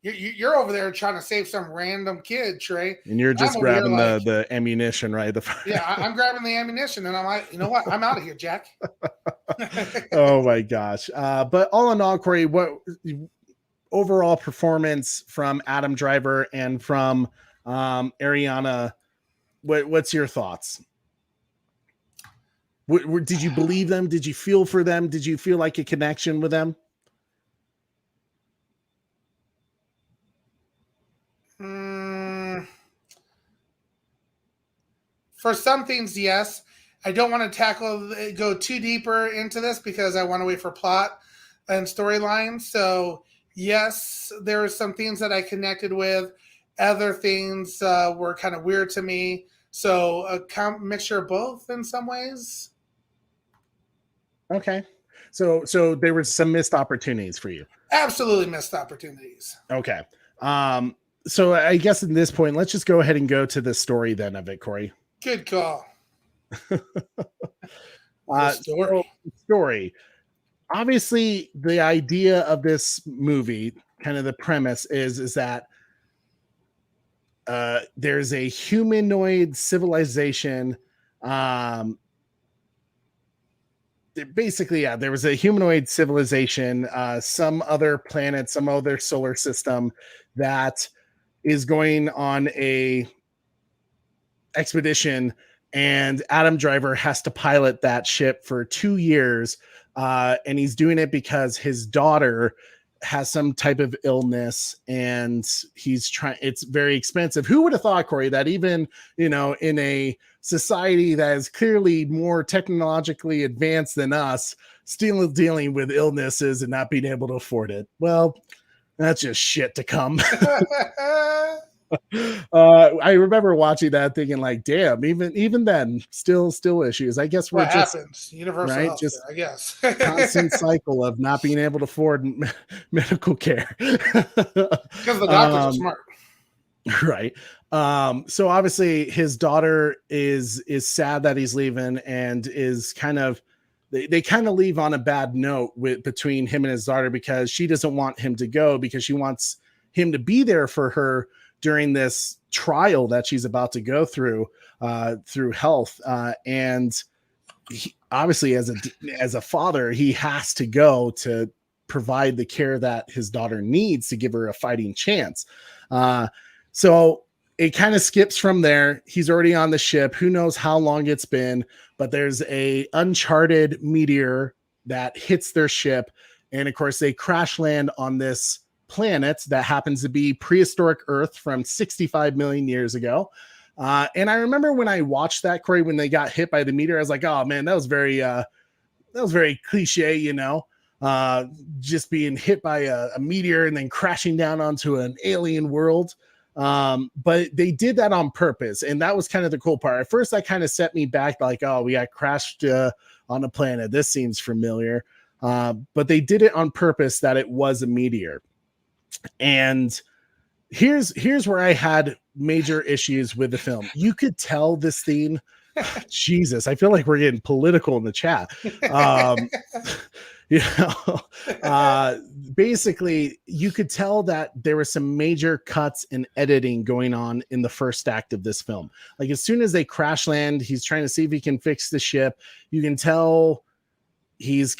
You're over there trying to save some random kid, Trey. And you're just I'm over here grabbing like, the ammunition, right? yeah, I'm grabbing the ammunition, and I'm like, you know what? I'm out of here, Jack. Oh my gosh. But all in all, Corey, what overall performance from Adam Driver and from Ariana? What's your thoughts? Did you believe them? Did you feel for them? Did you feel like a connection with them? For some things, yes. I don't want to go too deeper into this because I want to wait for plot and storyline. So, yes, there are some things that I connected with. Other things were kind of weird to me. So, a mixture of both in some ways. Okay. So there were some missed opportunities for you. Absolutely missed opportunities. Okay. So I guess at this point, let's just go ahead and go to the story then of it, Corey. Good call. Story. Obviously, the idea of this movie, kind of the premise is that there's a humanoid civilization. Basically, yeah, there was a humanoid civilization, some other planet, some other solar system that is going on a expedition, and Adam Driver has to pilot that ship for 2 years, and he's doing it because his daughter has some type of illness, and he's trying. It's very expensive. Who would have thought, Corey, that even in a society that is clearly more technologically advanced than us, still dealing with illnesses and not being able to afford it? Well, that's just shit to come. I remember watching that thinking like, damn, even then still issues. I guess we're what just happens universal right, health just care, I guess. constant cycle of not being able to afford medical care Because the doctors are smart. Right. So obviously his daughter is sad that he's leaving, and is kind of they kind of leave on a bad note between him and his daughter, because she doesn't want him to go, because she wants him to be there for her during this trial that she's about to go through health. And he, obviously as a father, he has to go to provide the care that his daughter needs to give her a fighting chance. So it kind of skips from there. He's already on the ship. Who knows how long it's been, but there's a uncharted meteor that hits their ship. And of course they crash land on this planet that happens to be prehistoric Earth from 65 million years ago. And I remember when I watched that, Corey, when they got hit by the meteor, I was like, oh man, that was very cliche, just being hit by a meteor and then crashing down onto an alien world. But they did that on purpose, and that was kind of the cool part. At first, that kind of set me back, like, oh, we got crashed on a planet. This seems familiar. But they did it on purpose, that it was a meteor. And here's where I had major issues with the film. You could tell this thing. Jesus, I feel like we're getting political in the chat. Basically, you could tell that there were some major cuts and editing going on in the first act of this film. Like, as soon as they crash land, he's trying to see if he can fix the ship. You can tell he's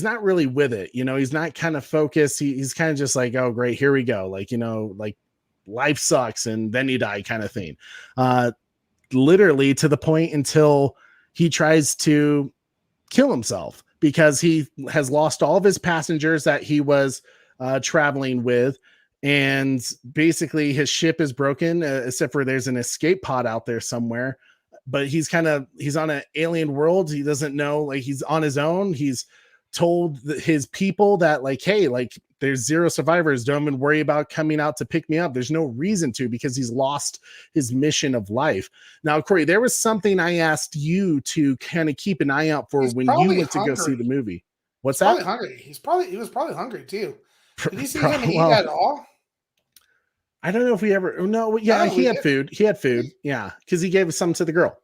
not really with it. He's not kind of focused. He's kind of just like, oh, great, here we go. Like, like life sucks and then you die kind of thing. Literally to the point until he tries to kill himself, because he has lost all of his passengers that he was traveling with. And basically his ship is broken, except for there's an escape pod out there somewhere. But he's on an alien world. He doesn't know, like, he's on his own. He's told his people that, like, hey, like, there's 0 survivors. Don't even worry about coming out to pick me up. There's no reason to, because he's lost his mission of life. Now, Corey, there was something I asked you to kind of keep an eye out for when you went to go see the movie. What's that? Probably hungry. He was probably hungry too. Did you see him eat at all? I don't know if we ever. No, yeah, he had food. He had food. Yeah, because he gave some to the girl.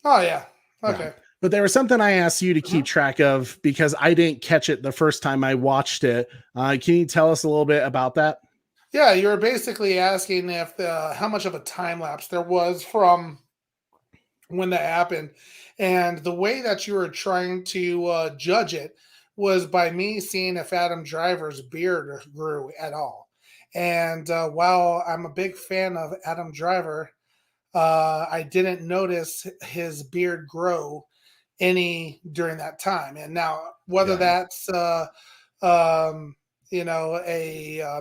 Oh yeah. Okay. Yeah. But there was something I asked you to keep track of because I didn't catch it the first time I watched it. Can you tell us a little bit about that? Yeah, you were basically asking if how much of a time lapse there was from when that happened, and the way that you were trying to judge it was by me seeing if Adam Driver's beard grew at all. And while I'm a big fan of Adam Driver, I didn't notice his beard grow any during that time. And now, whether that's a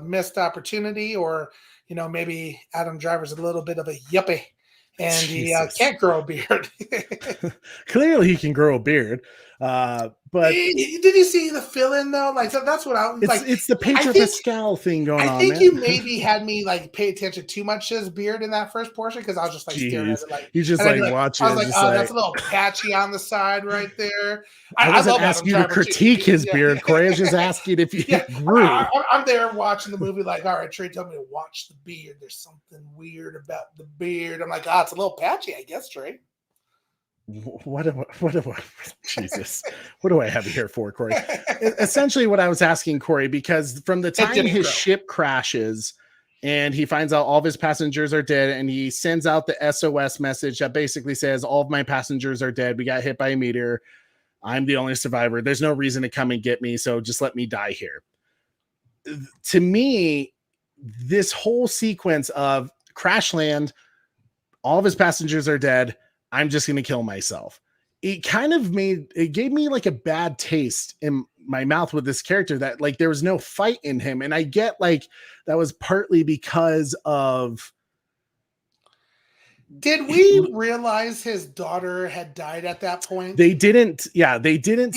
missed opportunity, or maybe Adam Driver's a little bit of a yuppie and he can't grow a beard. Clearly, he can grow a beard. But did you see the fill-in though? Like that's what I was like. It's the Pedro Pascal thing going on. I think you maybe had me like pay attention too much to his beard in that first portion, because I was just like staring at it. Like you just like watching. I was like, oh, that's a little patchy on the side right there. I wasn't asking you to critique his beard, Corey. I was just asking if you grew. I'm there watching the movie, like, all right, Trey, tell me to watch the beard. There's something weird about the beard. I'm like, it's a little patchy, I guess, Trey. What Jesus, what do I have here for, Corey? Essentially what I was asking, Corey, because from the time his ship crashes and he finds out all of his passengers are dead, and he sends out the SOS message that basically says all of my passengers are dead, we got hit by a meteor, I'm the only survivor, there's no reason to come and get me, so just let me die here. To me, this whole sequence of crash land, all of his passengers are dead, I'm just going to kill myself. It gave me like a bad taste in my mouth with this character, that like there was no fight in him. And I get like that was partly because of. Did we realize his daughter had died at that point? They didn't. Yeah, they didn't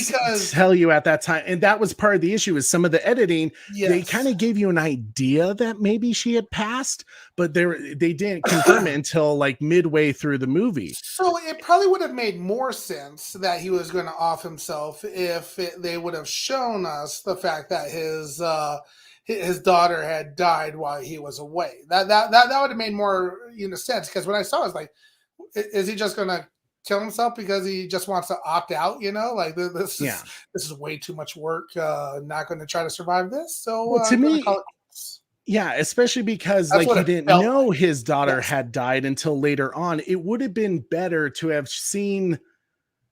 tell you at that time. And that was part of the issue is some of the editing. Yes. They kind of gave you an idea that maybe she had passed, but they didn't confirm it until like midway through the movie. So it probably would have made more sense that he was going to off himself if they would have shown us the fact that his daughter had died while he was away. That would have made more sense, because when I saw it, I was like, is he just going to kill himself because he just wants to opt out? Like this is way too much work. Not going to try to survive this. So to me, yeah, especially because like he didn't know his daughter had died until later on. It would have been better to have seen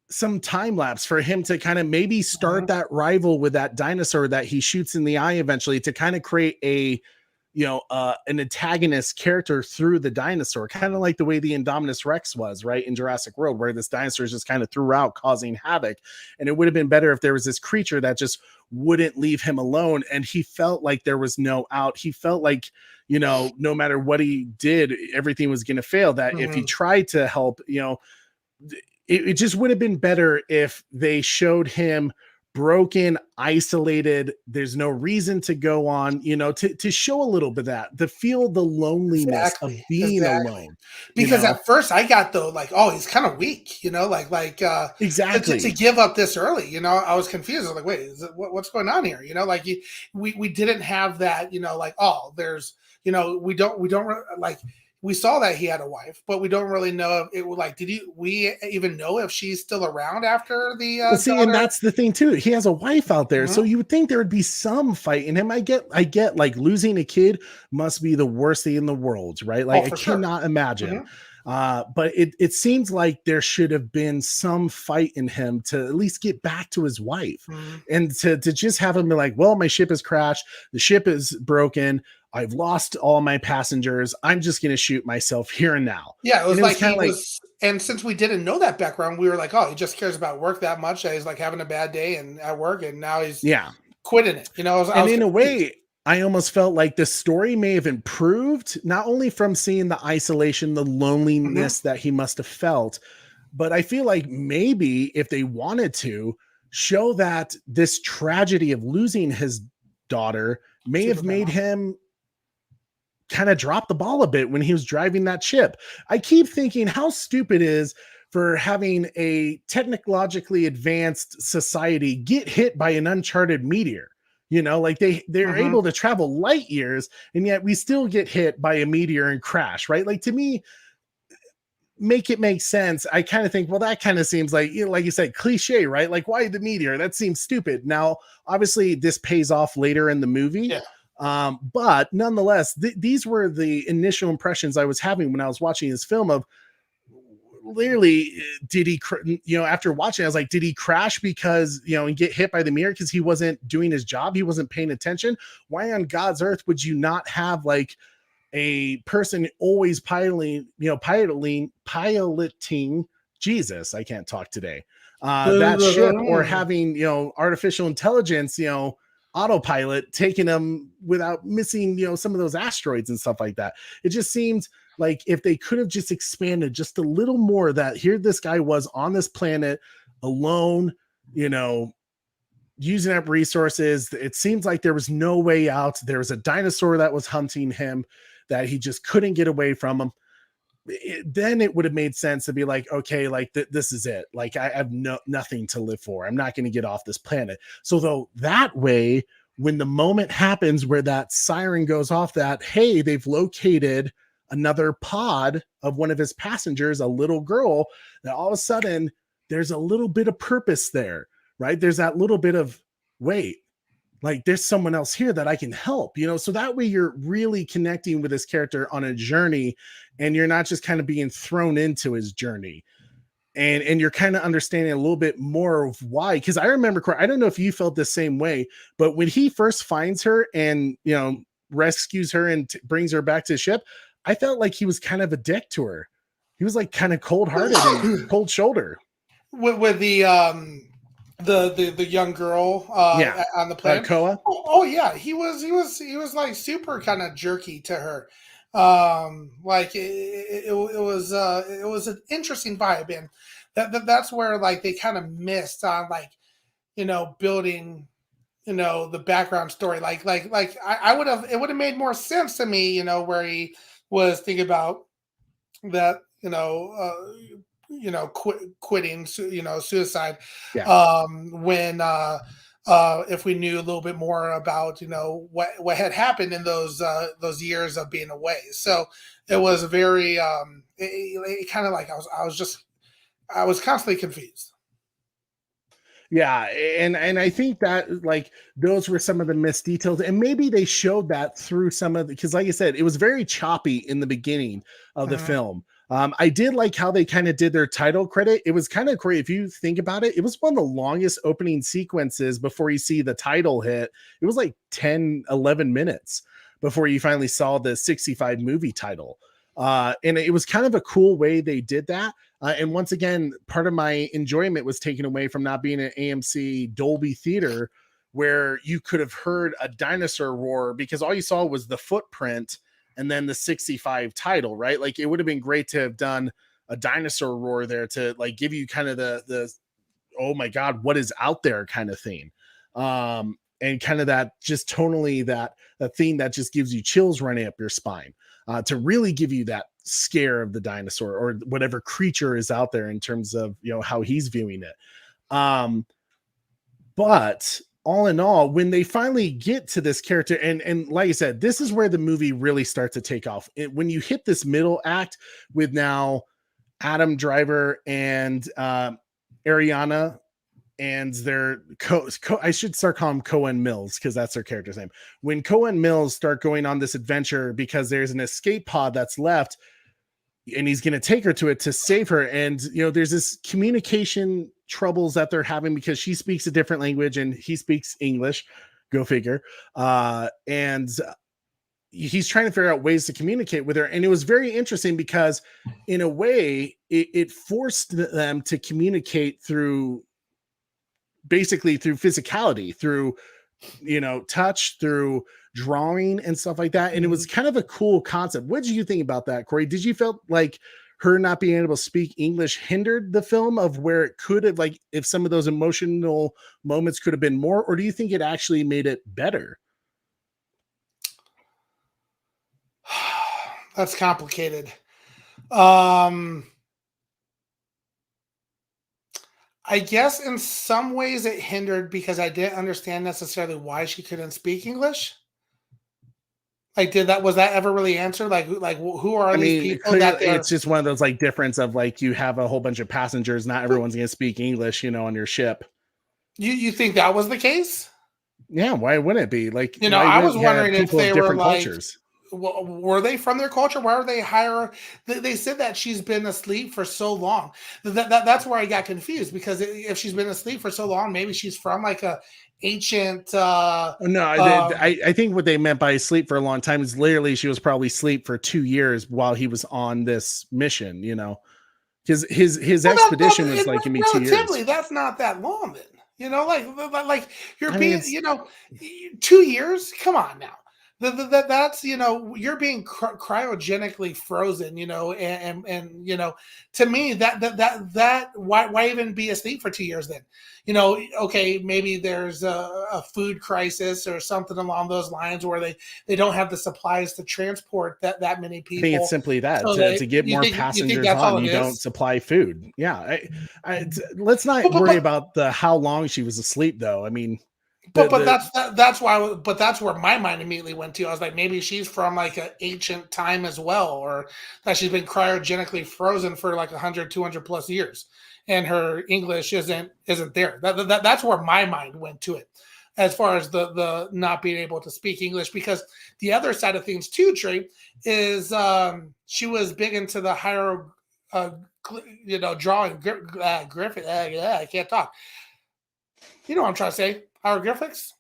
some time lapse for him to kind of maybe start that rival with that dinosaur that he shoots in the eye eventually, to kind of create an antagonist character through the dinosaur, kind of like the way the Indominus Rex was, right, in Jurassic World, where this dinosaur is just kind of throughout causing havoc. And it would have been better if there was this creature that just wouldn't leave him alone, and he felt like there was no out. He felt like, no matter what he did, everything was going to fail, that if he tried to help, it just would have been better if they showed him broken, isolated. There's no reason to go on, to show a little bit of that, to feel the loneliness of being alone. Because at first I got like, oh, he's kind of weak, exactly to give up this early. I was confused. I was like, wait, what's going on here? We didn't have that, like, oh, there's, we don't like. We saw that he had a wife, but we don't really know if it was like, we even know if she's still around after the and that's the thing too. He has a wife out there. So you would think there would be some fight in him. I get like losing a kid must be the worst thing in the world, right? Like I cannot imagine. But it seems like there should have been some fight in him to at least get back to his wife, and to just have him be like, well, my ship has crashed. The ship is broken. I've lost all my passengers. I'm just going to shoot myself here and now. Yeah, it was like he was, and since we didn't know that background, we were like, oh, he just cares about work that much. He's like having a bad day and at work, and now he's quitting it. In a way, I almost felt like the story may have improved, not only from seeing the isolation, the loneliness that he must have felt, but I feel like maybe if they wanted to show that this tragedy of losing his daughter may have Superman. made him kind of drop the ball a bit when he was driving that ship. I keep thinking how stupid it is for having a technologically advanced society get hit by an uncharted meteor. You know, like they're able to travel light years, and yet we still get hit by a meteor and crash, right? Like, to me, make it make sense. I kind of think, well, that kind of seems like, you know, like you said, cliche, right? Like, why the meteor? That seems stupid. Now, obviously, this pays off later in the movie. Yeah. But nonetheless, these were the initial impressions I was having when I was watching this film of, literally, did he, you know, after watching, I was like, did he crash because, you know, and get hit by the mirror because he wasn't doing his job? He wasn't paying attention. Why on God's earth would you not have like a person always piloting Jesus? I can't talk today. That ship, or having, you know, artificial intelligence, you know, autopilot taking them without missing, you know, some of those asteroids and stuff like that. It just seems like if they could have just expanded just a little more, that here this guy was on this planet alone, you know, using up resources. It seems like there was no way out. There was a dinosaur that was hunting him that he just couldn't get away from him. Then it would have made sense to be like, okay, like this is it. Like, I have nothing to live for. I'm not going to get off this planet. So though that way, when the moment happens where that siren goes off, that, hey, they've located another pod of one of his passengers, a little girl, that all of a sudden there's a little bit of purpose there, right? There's that little bit of, wait, like there's someone else here that I can help, you know? So that way you're really connecting with this character on a journey, and you're not just kind of being thrown into his journey. And you're kind of understanding a little bit more of why. Because I remember, I don't know if you felt the same way, but when he first finds her and, you know, rescues her and brings her back to the ship, I felt like he was kind of a dick to her. He was like kind of cold-hearted and cold shoulder. With the young girl on the plane. Koa. Oh yeah, he was like super kind of jerky to her. Like it was an interesting vibe, and that's where like they kind of missed on, like, you know, building, you know, the background story. Like I would have, it would have made more sense to me, you know, where he was thinking about that, you know, quitting, you know, suicide. Yeah. When if we knew a little bit more about, you know, what had happened in those years of being away. So it was very it kind of like I was constantly confused. Yeah, and I think that, like, those were some of the missed details, and maybe they showed that through some of the, because like I said, it was very choppy in the beginning of the film. I did like how they kind of did their title credit. It was kind of great. If you think about it, it was one of the longest opening sequences before you see the title hit. It was like 10, 11 minutes before you finally saw the 65 movie title. And it was kind of a cool way they did that. And once again, part of my enjoyment was taken away from not being an AMC Dolby theater, where you could have heard a dinosaur roar, because all you saw was the footprint and then the 65 title, right? Like, it would have been great to have done a dinosaur roar there to like give you kind of the oh my God, what is out there kind of thing. And kind of that just tonally that theme that just gives you chills running up your spine, to really give you that scare of the dinosaur or whatever creature is out there in terms of, you know, how he's viewing it. But all in all, when they finally get to this character, and like I said, this is where the movie really starts to take off. When you hit this middle act with now Adam Driver and Ariana and their I should start calling them Cohen Mills, because that's their character's name. When Cohen Mills start going on this adventure because there's an escape pod that's left, and he's going to take her to it to save her. And, you know, there's this communication troubles that they're having because she speaks a different language and he speaks English. Go figure. And he's trying to figure out ways to communicate with her. And it was very interesting because in a way it forced them to communicate through physicality, through, you know, touch, through drawing and stuff like that. And it was kind of a cool concept. What did you think about that, Corey? Did you feel like her not being able to speak English hindered the film of where it could have, like, if some of those emotional moments could have been more, or do you think it actually made it better? That's complicated. Um, I guess in some ways it hindered because I didn't understand necessarily why she couldn't speak English. Like, was that ever really answered? Like who are I these mean, people that clearly, they're it's just one of those like difference of like you have a whole bunch of passengers. Not everyone's going to speak English, on your ship. you think that was the case? Yeah, why wouldn't it be? Like, why I was wouldn't you have wondering if people of they were different like, cultures? were they from their culture? Why are they hire? They said that she's been asleep for so long. That's where I got confused because if she's been asleep for so long, maybe she's from like a ancient. No, I think what they meant by sleep for a long time is literally she was probably asleep for 2 years while he was on this mission, because his expedition was like gonna be 2 years. Relatively, that's not that long then. Like you're I mean, being, 2 years. Come on now. That's you're being cryogenically frozen. And to me that why even be asleep for 2 years then? Okay, maybe there's a food crisis or something along those lines where they don't have the supplies to transport that many I people. think it's simply that So to get more passengers on, you don't supply food. Yeah, let's not worry about how long she was asleep, though. I mean, that's why. But that's where my mind immediately went to. I was like, maybe she's from like an ancient time as well, or that she's been cryogenically frozen for like 100, 200 plus years, and her English isn't there. That's where my mind went to it, as far as the not being able to speak English. Because the other side of things too, Trey, is she was big into the higher, drawing Griffith. I can't talk. You know what I'm trying to say? Hieroglyphics?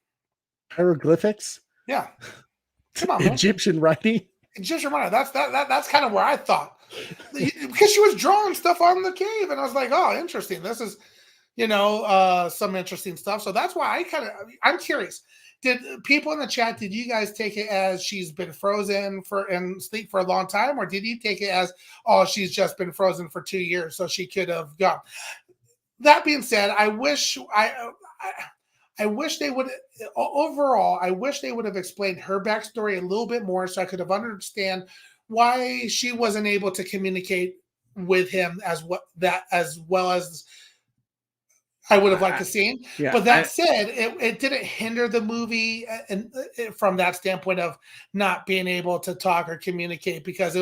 Hieroglyphics? Yeah. Come on, man. Egyptian writing? Egyptian writing. That's kind of where I thought. Because she was drawing stuff on the cave, and I was like, oh, interesting. This is, some interesting stuff. So that's why I'm curious. Did people in the chat, did you guys take it as she's been frozen and sleep for a long time? Or did you take it as, oh, she's just been frozen for 2 years, so she could have gone? That being said, I wish they would overall. I wish they would have explained her backstory a little bit more, so I could have understand why she wasn't able to communicate with him as well as I would have liked to see. Yeah, but that said, it didn't hinder the movie and from that standpoint of not being able to talk or communicate, because it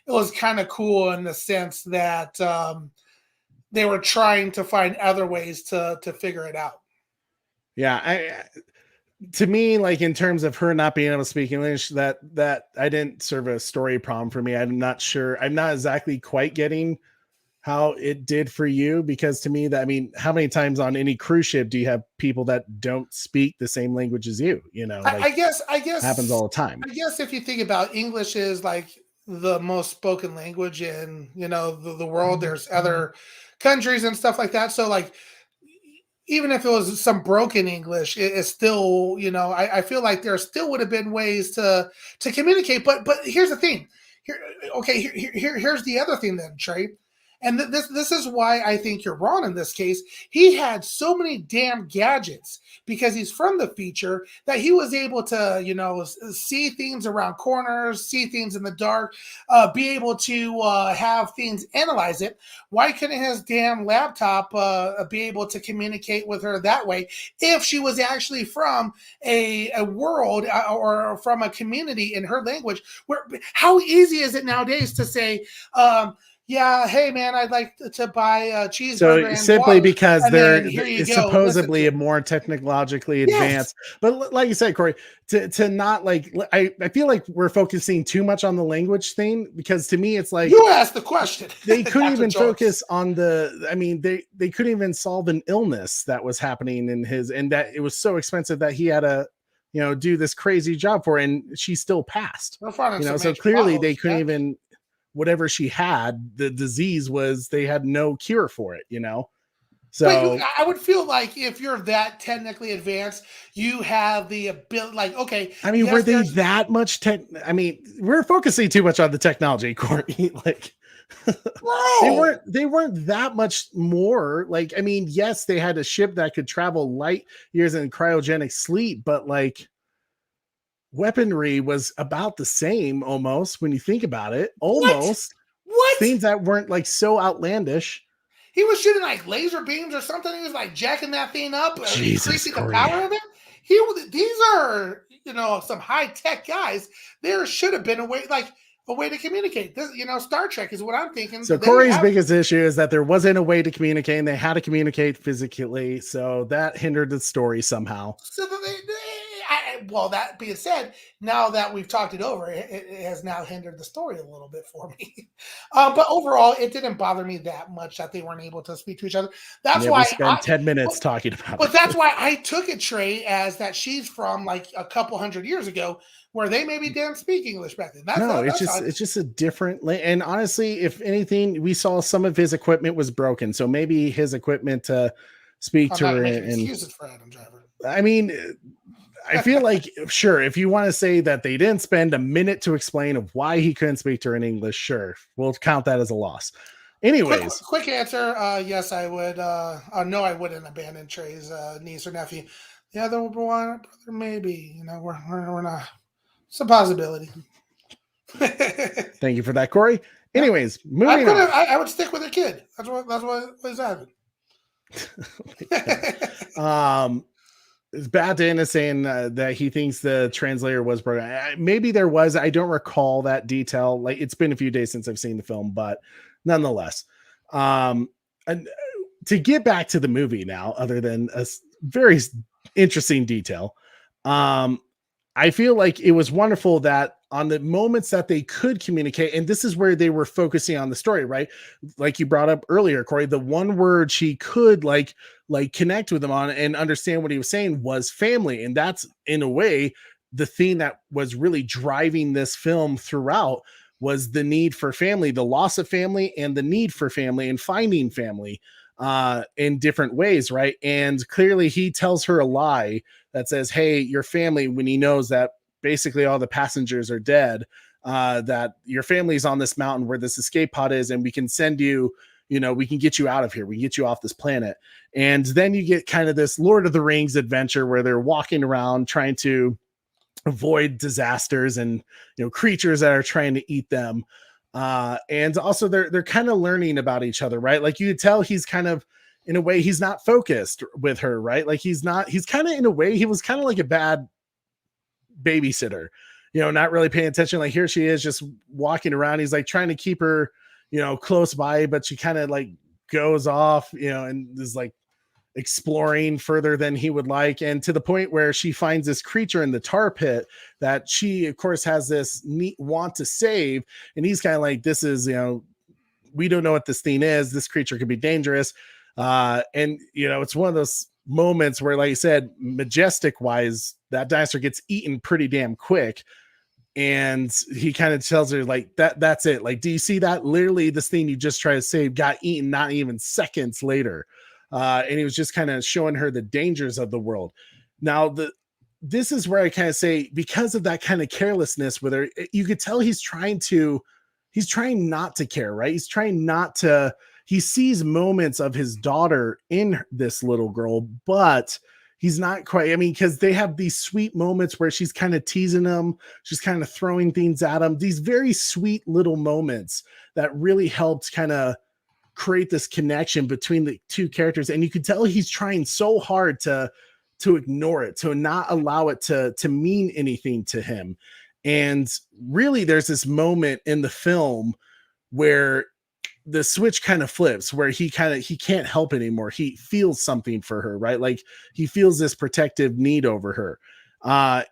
was kind of cool in the sense that they were trying to find other ways to figure it out. Yeah, to me, like in terms of her not being able to speak English, that I didn't serve a story problem for me. I'm not sure. I'm not exactly quite getting how it did for you, because to me, how many times on any cruise ship do you have people that don't speak the same language as you? I guess happens all the time. I guess if you think about English is like the most spoken language in the world. There's other countries and stuff like that. So like, even if it was some broken English, it's still, I feel like there still would have been ways to communicate. But here's the thing. Here's the other thing then, Trey. And this is why I think you're wrong in this case. He had so many damn gadgets because he's from the future that he was able to, see things around corners, see things in the dark, be able to have things analyze it. Why couldn't his damn laptop be able to communicate with her that way if she was actually from a world or from a community in her language? How easy is it nowadays to say, yeah, hey man, I'd like to buy a cheeseburger. So simply because they're supposedly more technologically advanced. Yes. But like you said, Corey, to not like, I feel like we're focusing too much on the language thing, because to me it's like, you asked the question. They couldn't even focus on they couldn't even solve an illness that was happening in his, and that it was so expensive that he had to do this crazy job for it, and she still passed. So clearly they couldn't even. Whatever she had, the disease was, they had no cure for it, So but I would feel like if you're that technically advanced, you have the ability, like, okay. I mean, were they that much we're focusing too much on the technology, Courtney. Like they weren't that much more. Like, I mean, yes, they had a ship that could travel light years in cryogenic sleep, but like, weaponry was about the same almost when you think about it. What? Almost What? things that weren't like so outlandish. He was shooting like laser beams or something. He was like jacking that thing up, Jesus, increasing the Corey. power of it. These are some high tech guys. There should have been a way to communicate. This, Star Trek is what I'm thinking. So Corey's biggest issue is that there wasn't a way to communicate, and they had to communicate physically. So that hindered the story somehow. So that being said, now that we've talked it over, it has now hindered the story a little bit for me. But overall, it didn't bother me that much that they weren't able to speak to each other. That's why we spent 10 minutes talking about it. But that's why I took it, Trey, as that she's from like a couple hundred years ago, where they maybe didn't speak English back then. It's just a different. And honestly, if anything, we saw some of his equipment was broken, so maybe his equipment to speak to her. And excuses for Adam Driver. I mean, I feel like, sure, if you want to say that they didn't spend a minute to explain of why he couldn't speak to her in English, sure, we'll count that as a loss. Anyways, quick answer. Yes, I would. No, I wouldn't abandon Trey's niece or nephew. The other brother, maybe. We're not. It's a possibility. Thank you for that, Corey. Anyways, moving on. I would stick with a kid. That's what is happening. It's bad to end saying that he thinks the translator was broken. Maybe there was. I don't recall that detail. Like, it's been a few days since I've seen the film, but nonetheless, and to get back to the movie now, other than a very interesting detail, I feel like it was wonderful that on the moments that they could communicate, and this is where they were focusing on the story, right? Like you brought up earlier, Corey, the one word she could like connect with him on and understand what he was saying was family. And that's, in a way, the theme that was really driving this film throughout was the need for family, the loss of family, and the need for family and finding family in different ways, right? And clearly he tells her a lie that says, hey, your family, when he knows that basically all the passengers are dead, that your family's on this mountain where this escape pod is, and we can send you, we can get you out of here. We can get you off this planet. And then you get kind of this Lord of the Rings adventure where they're walking around trying to avoid disasters and, creatures that are trying to eat them. And also they're kind of learning about each other, right? Like you could tell he's kind of, in a way, he's not focused with her, right? Like he's kind of, in a way, he was kind of like a bad babysitter, not really paying attention. Like here she is just walking around. He's like trying to keep her, close by, but she kind of like goes off, and is like exploring further than he would like. And to the point where she finds this creature in the tar pit that she, of course, has this neat want to save. And he's kind of like, this is, we don't know what this thing is. This creature could be dangerous. And it's one of those moments where, like you said, majestic wise, that dinosaur gets eaten pretty damn quick. And he kind of tells her like that's it. Like, do you see that? Literally this thing you just tried to save got eaten not even seconds later. And he was just kind of showing her the dangers of the world. Now, this is where I kind of say, because of that kind of carelessness with her, you could tell he's trying not to care, right? He's trying not to, he sees moments of his daughter in this little girl, but he's not quite, because they have these sweet moments where she's kind of teasing him. She's kind of throwing things at him. These very sweet little moments that really helped kind of create this connection between the two characters. And you could tell he's trying so hard to ignore it, to not allow it to mean anything to him. And really there's this moment in the film where the switch kind of flips, where he can't help anymore. He feels something for her, right? Like he feels this protective need over her.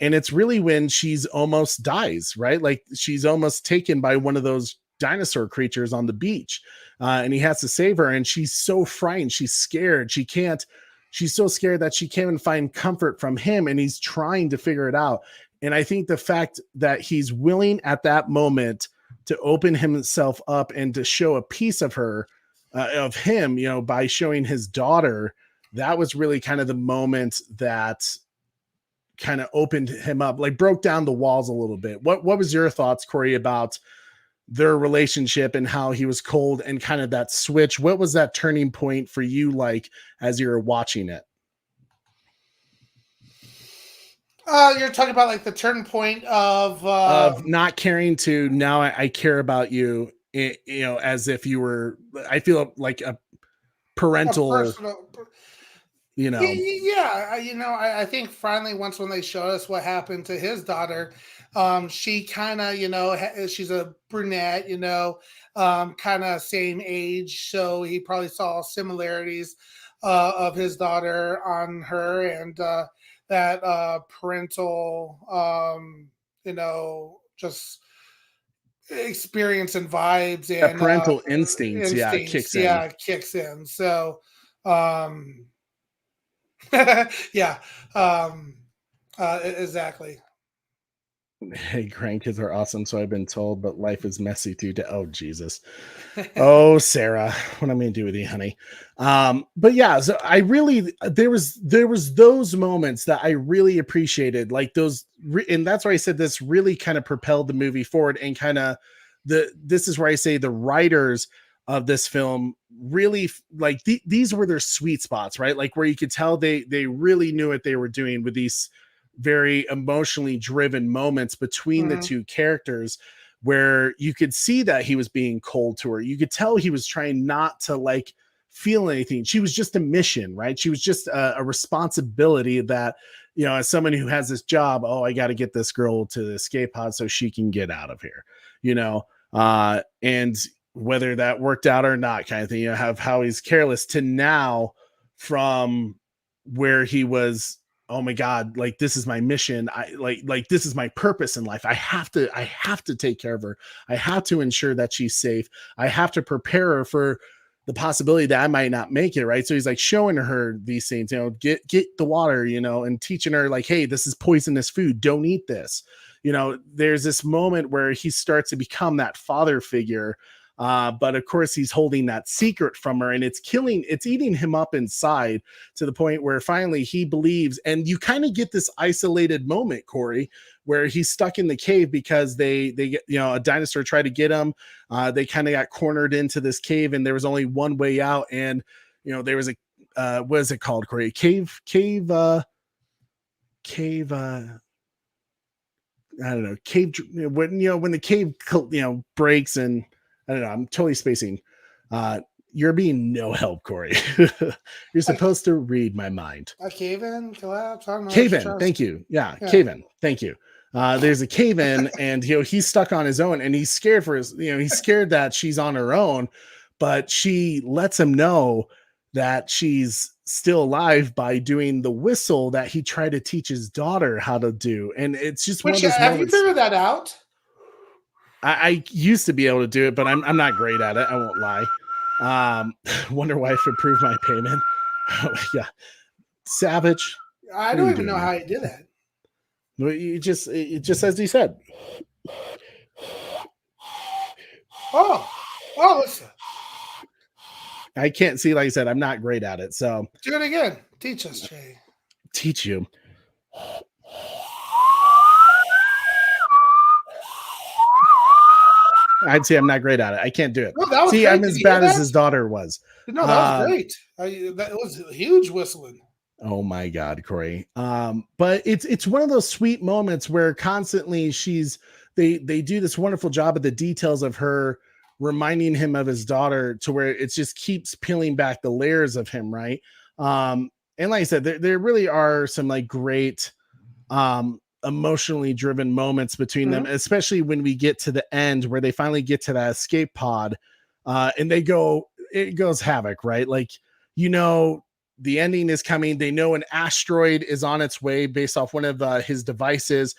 And it's really when she's almost dies, right? Like she's almost taken by one of those dinosaur creatures on the beach. And he has to save her. And she's so frightened. She's scared. She's so scared that she can't even find comfort from him. And he's trying to figure it out. And I think the fact that he's willing at that moment to open himself up and to show a piece of her, of him, by showing his daughter, that was really kind of the moment that kind of opened him up, like broke down the walls a little bit. What was your thoughts, Corey, about their relationship and how he was cold and kind of that switch? What was that turning point for you, like, as you were watching it? You're talking about like the turn point of not caring to now I care about you, as if you were, I feel like a a parental, personal. you know. Yeah, I think finally once when they showed us what happened to his daughter, she kind of, she's a brunette, kind of same age, so he probably saw similarities of his daughter on her, and that parental, just experience and vibes That and parental instincts, yeah, instincts, kicks in. yeah, kicks in. So, um, yeah, exactly. Hey, grandkids are awesome, so I've been told, but life is messy too. Oh, Jesus. Oh, Sarah, what am I gonna do with you, honey? But yeah, so I really there was those moments that I really appreciated, like those, and that's why I said this really kind of propelled the movie forward, and kind of this is where I say the writers of this film really like these were their sweet spots, right? Like where you could tell they really knew what they were doing with these very emotionally driven moments between the Mhm. two characters, where you could see that he was being cold to her. You could tell he was trying not to like feel anything. She was just a mission, right? She was just a responsibility that, as someone who has this job, oh, I got to get this girl to the escape pod so she can get out of here, and whether that worked out or not, kind of thing, have how he's careless to now, from where he was, oh my God, like this is my mission. I like this is my purpose in life. I have to take care of her. I have to ensure that she's safe. I have to prepare her for the possibility that I might not make it. Right. So he's like showing her these things, get the water, and teaching her like, hey, this is poisonous food. Don't eat this. There's this moment where he starts to become that father figure. But of course he's holding that secret from her, and it's eating him up inside, to the point where finally he believes, and you kind of get this isolated moment, Corey, where he's stuck in the cave because they get, a dinosaur tried to get him. They kind of got cornered into this cave, and there was only one way out. And, there was a, what is it called, Corey? Cave, I don't know, cave, when the cave, breaks, and I don't know, I'm totally spacing. You're being no help, Corey. You're supposed to read my mind. A cave in, collapse. I don't know. Cave in, thank you. Yeah, cave in, thank you. There's a cave in, and he's stuck on his own, and he's scared for his, he's scared that she's on her own, but she lets him know that she's still alive by doing the whistle that he tried to teach his daughter how to do. And it's just one of those have moments. you figured that out? I used to be able to do it, but I'm not great at it. I won't lie. Wonder Wife approved my payment. Oh, yeah, savage. I don't even know how he did that. It just as he said. Oh, listen. I can't see, like I said, I'm not great at it. So Do it again. Teach us, Jay. Teach you. I'd say I'm not great at it. I can't do it. No, that was See, great. I'm as bad as his daughter was. No, that was great. That was huge whistling. Oh my God, Corey. But it's one of those sweet moments where constantly they do this wonderful job of the details of her reminding him of his daughter, to where it just keeps peeling back the layers of him, right? And like I said, there really are some like great emotionally driven moments between them, especially when we get to the end where they finally get to that escape pod, and it goes havoc, right? Like, the ending is coming. They know an asteroid is on its way based off one of his devices,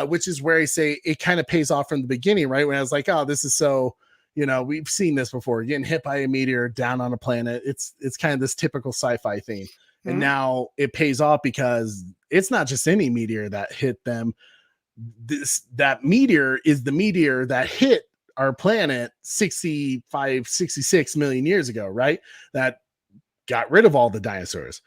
which is where I say it kind of pays off from the beginning, right? When I was like, oh, this is so, we've seen this before, getting hit by a meteor down on a planet. It's kind of this typical sci-fi thing. And now it pays off because it's not just any meteor that hit them. That meteor is the meteor that hit our planet 66 million years ago, right? That got rid of all the dinosaurs.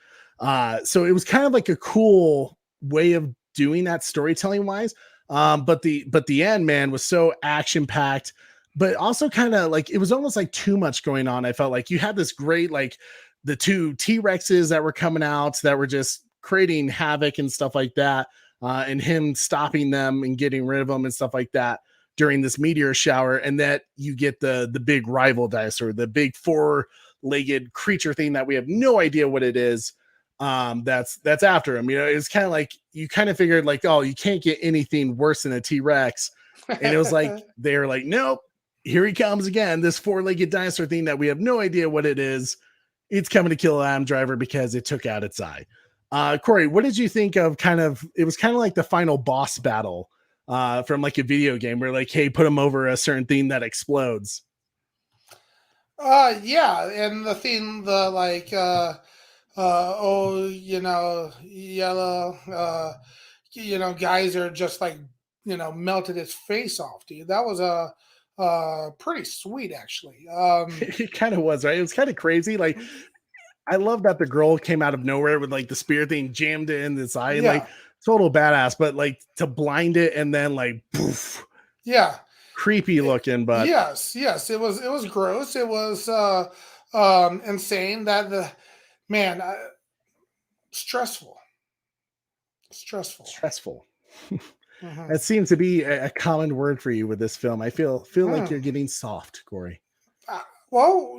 So it was kind of like a cool way of doing that storytelling wise. But the end, man, was so action packed, but also kind of like, it was almost like too much going on. I felt like you had this great, like the two T-Rexes that were coming out that were just creating havoc and stuff like that. and him stopping them and getting rid of them and stuff like that during this meteor shower, and that you get the big rival dinosaur, the big four-legged creature thing that we have no idea what it is. That's after him. It's kind of like you kind of figured like, oh, you can't get anything worse than a T-Rex, and it was like they're like, nope, here he comes again. This four-legged dinosaur thing that we have no idea what it is. It's coming to kill Adam Driver because it took out its eye. Corey, what did you think of it was kind of like the final boss battle from like a video game where like, hey, put him over a certain thing that explodes. Yeah, and the thing, yellow, guys are just like, melted his face off, dude. That was pretty sweet, actually. It kind of was, right? It was kind of crazy. Like, I love that the girl came out of nowhere with like the spear thing jammed in its eye, Yeah. like total badass, but like to blind it and then like poof, Yeah. creepy looking, but yes, it was gross. It was insane. That stressful. Mm-hmm. That seems to be a common word for you with this film. I feel like you're getting soft, Corey. Well,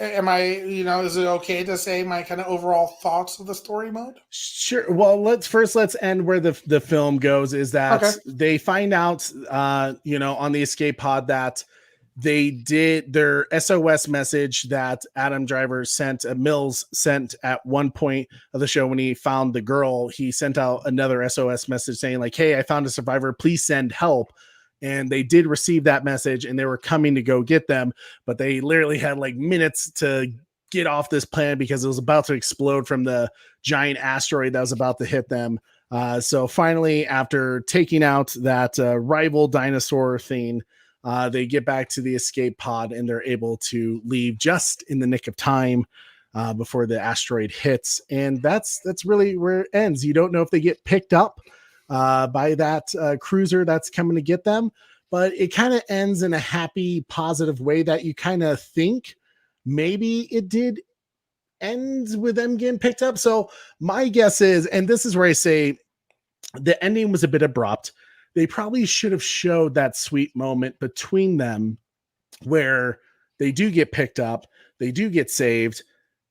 am I, is it okay to say my kind of overall thoughts of the story mode? Sure. Well, let's end where the film goes is that they find out, on the escape pod that they did their SOS message that Adam Driver Mills sent at one point of the show when he found the girl. He sent out another SOS message saying like, hey, I found a survivor. Please send help. And they did receive that message and they were coming to go get them, but they literally had like minutes to get off this planet because it was about to explode from the giant asteroid that was about to hit them. So finally, after taking out that rival dinosaur thing, they get back to the escape pod and they're able to leave just in the nick of time before the asteroid hits. And that's really where it ends. You don't know if they get picked up by that cruiser that's coming to get them, but it kind of ends in a happy, positive way that you kind of think maybe it did end with them getting picked up. So my guess is, and this is where I say the ending was a bit abrupt. They probably should have showed that sweet moment between them where they do get picked up, they do get saved,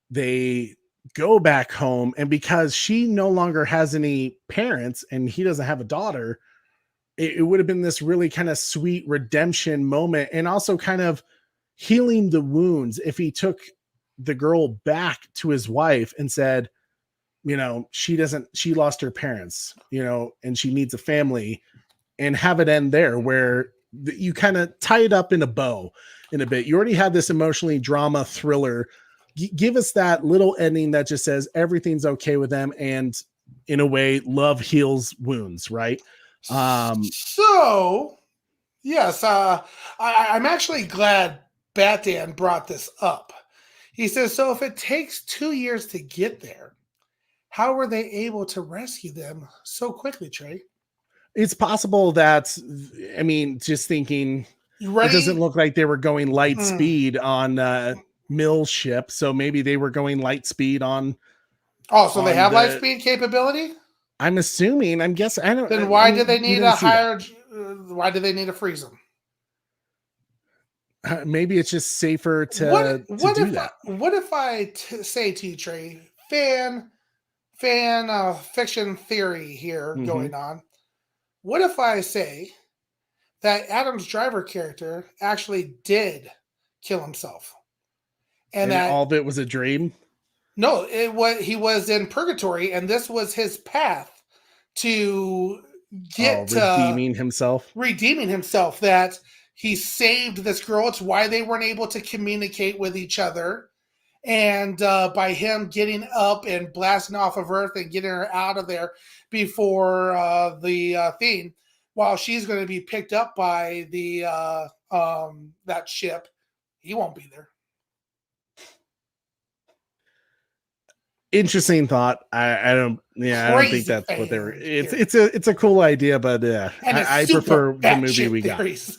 they go back home, and because she no longer has any parents and he doesn't have a daughter, it would have been this really kind of sweet redemption moment and also kind of healing the wounds if he took the girl back to his wife and said, she lost her parents, and she needs a family, and have it end there where you kind of tie it up in a bow in a bit. You already have this emotionally drama thriller. Give us that little ending that just says everything's okay with them. And in a way, love heals wounds, right? So yes, I'm actually glad Batman brought this up. He says, so if it takes 2 years to get there, how were they able to rescue them so quickly, Trey? It's possible that, just thinking, it doesn't look like they were going light speed on Mill's ship, so maybe they were going light speed on. Oh, so they have light speed capability? I'm assuming. I'm guessing. I don't. Then why do they need a higher? Why do they need to freeze them? Maybe it's just safer to do that. What if I say to you, Trey, fan fiction theory here going on? What if I say that Adam's Driver character actually did kill himself, and that all of it was a dream? No, he was in purgatory, and this was his path to get redeeming himself. That he saved this girl. It's why they weren't able to communicate with each other. And by him getting up and blasting off of Earth and getting her out of there before the thing, while she's going to be picked up by the that ship, he won't be there. Interesting thought. I don't. Yeah, I don't think Crazy that's what they were. fans It's a cool idea, but and it's I super prefer the movie batshit we got. theories.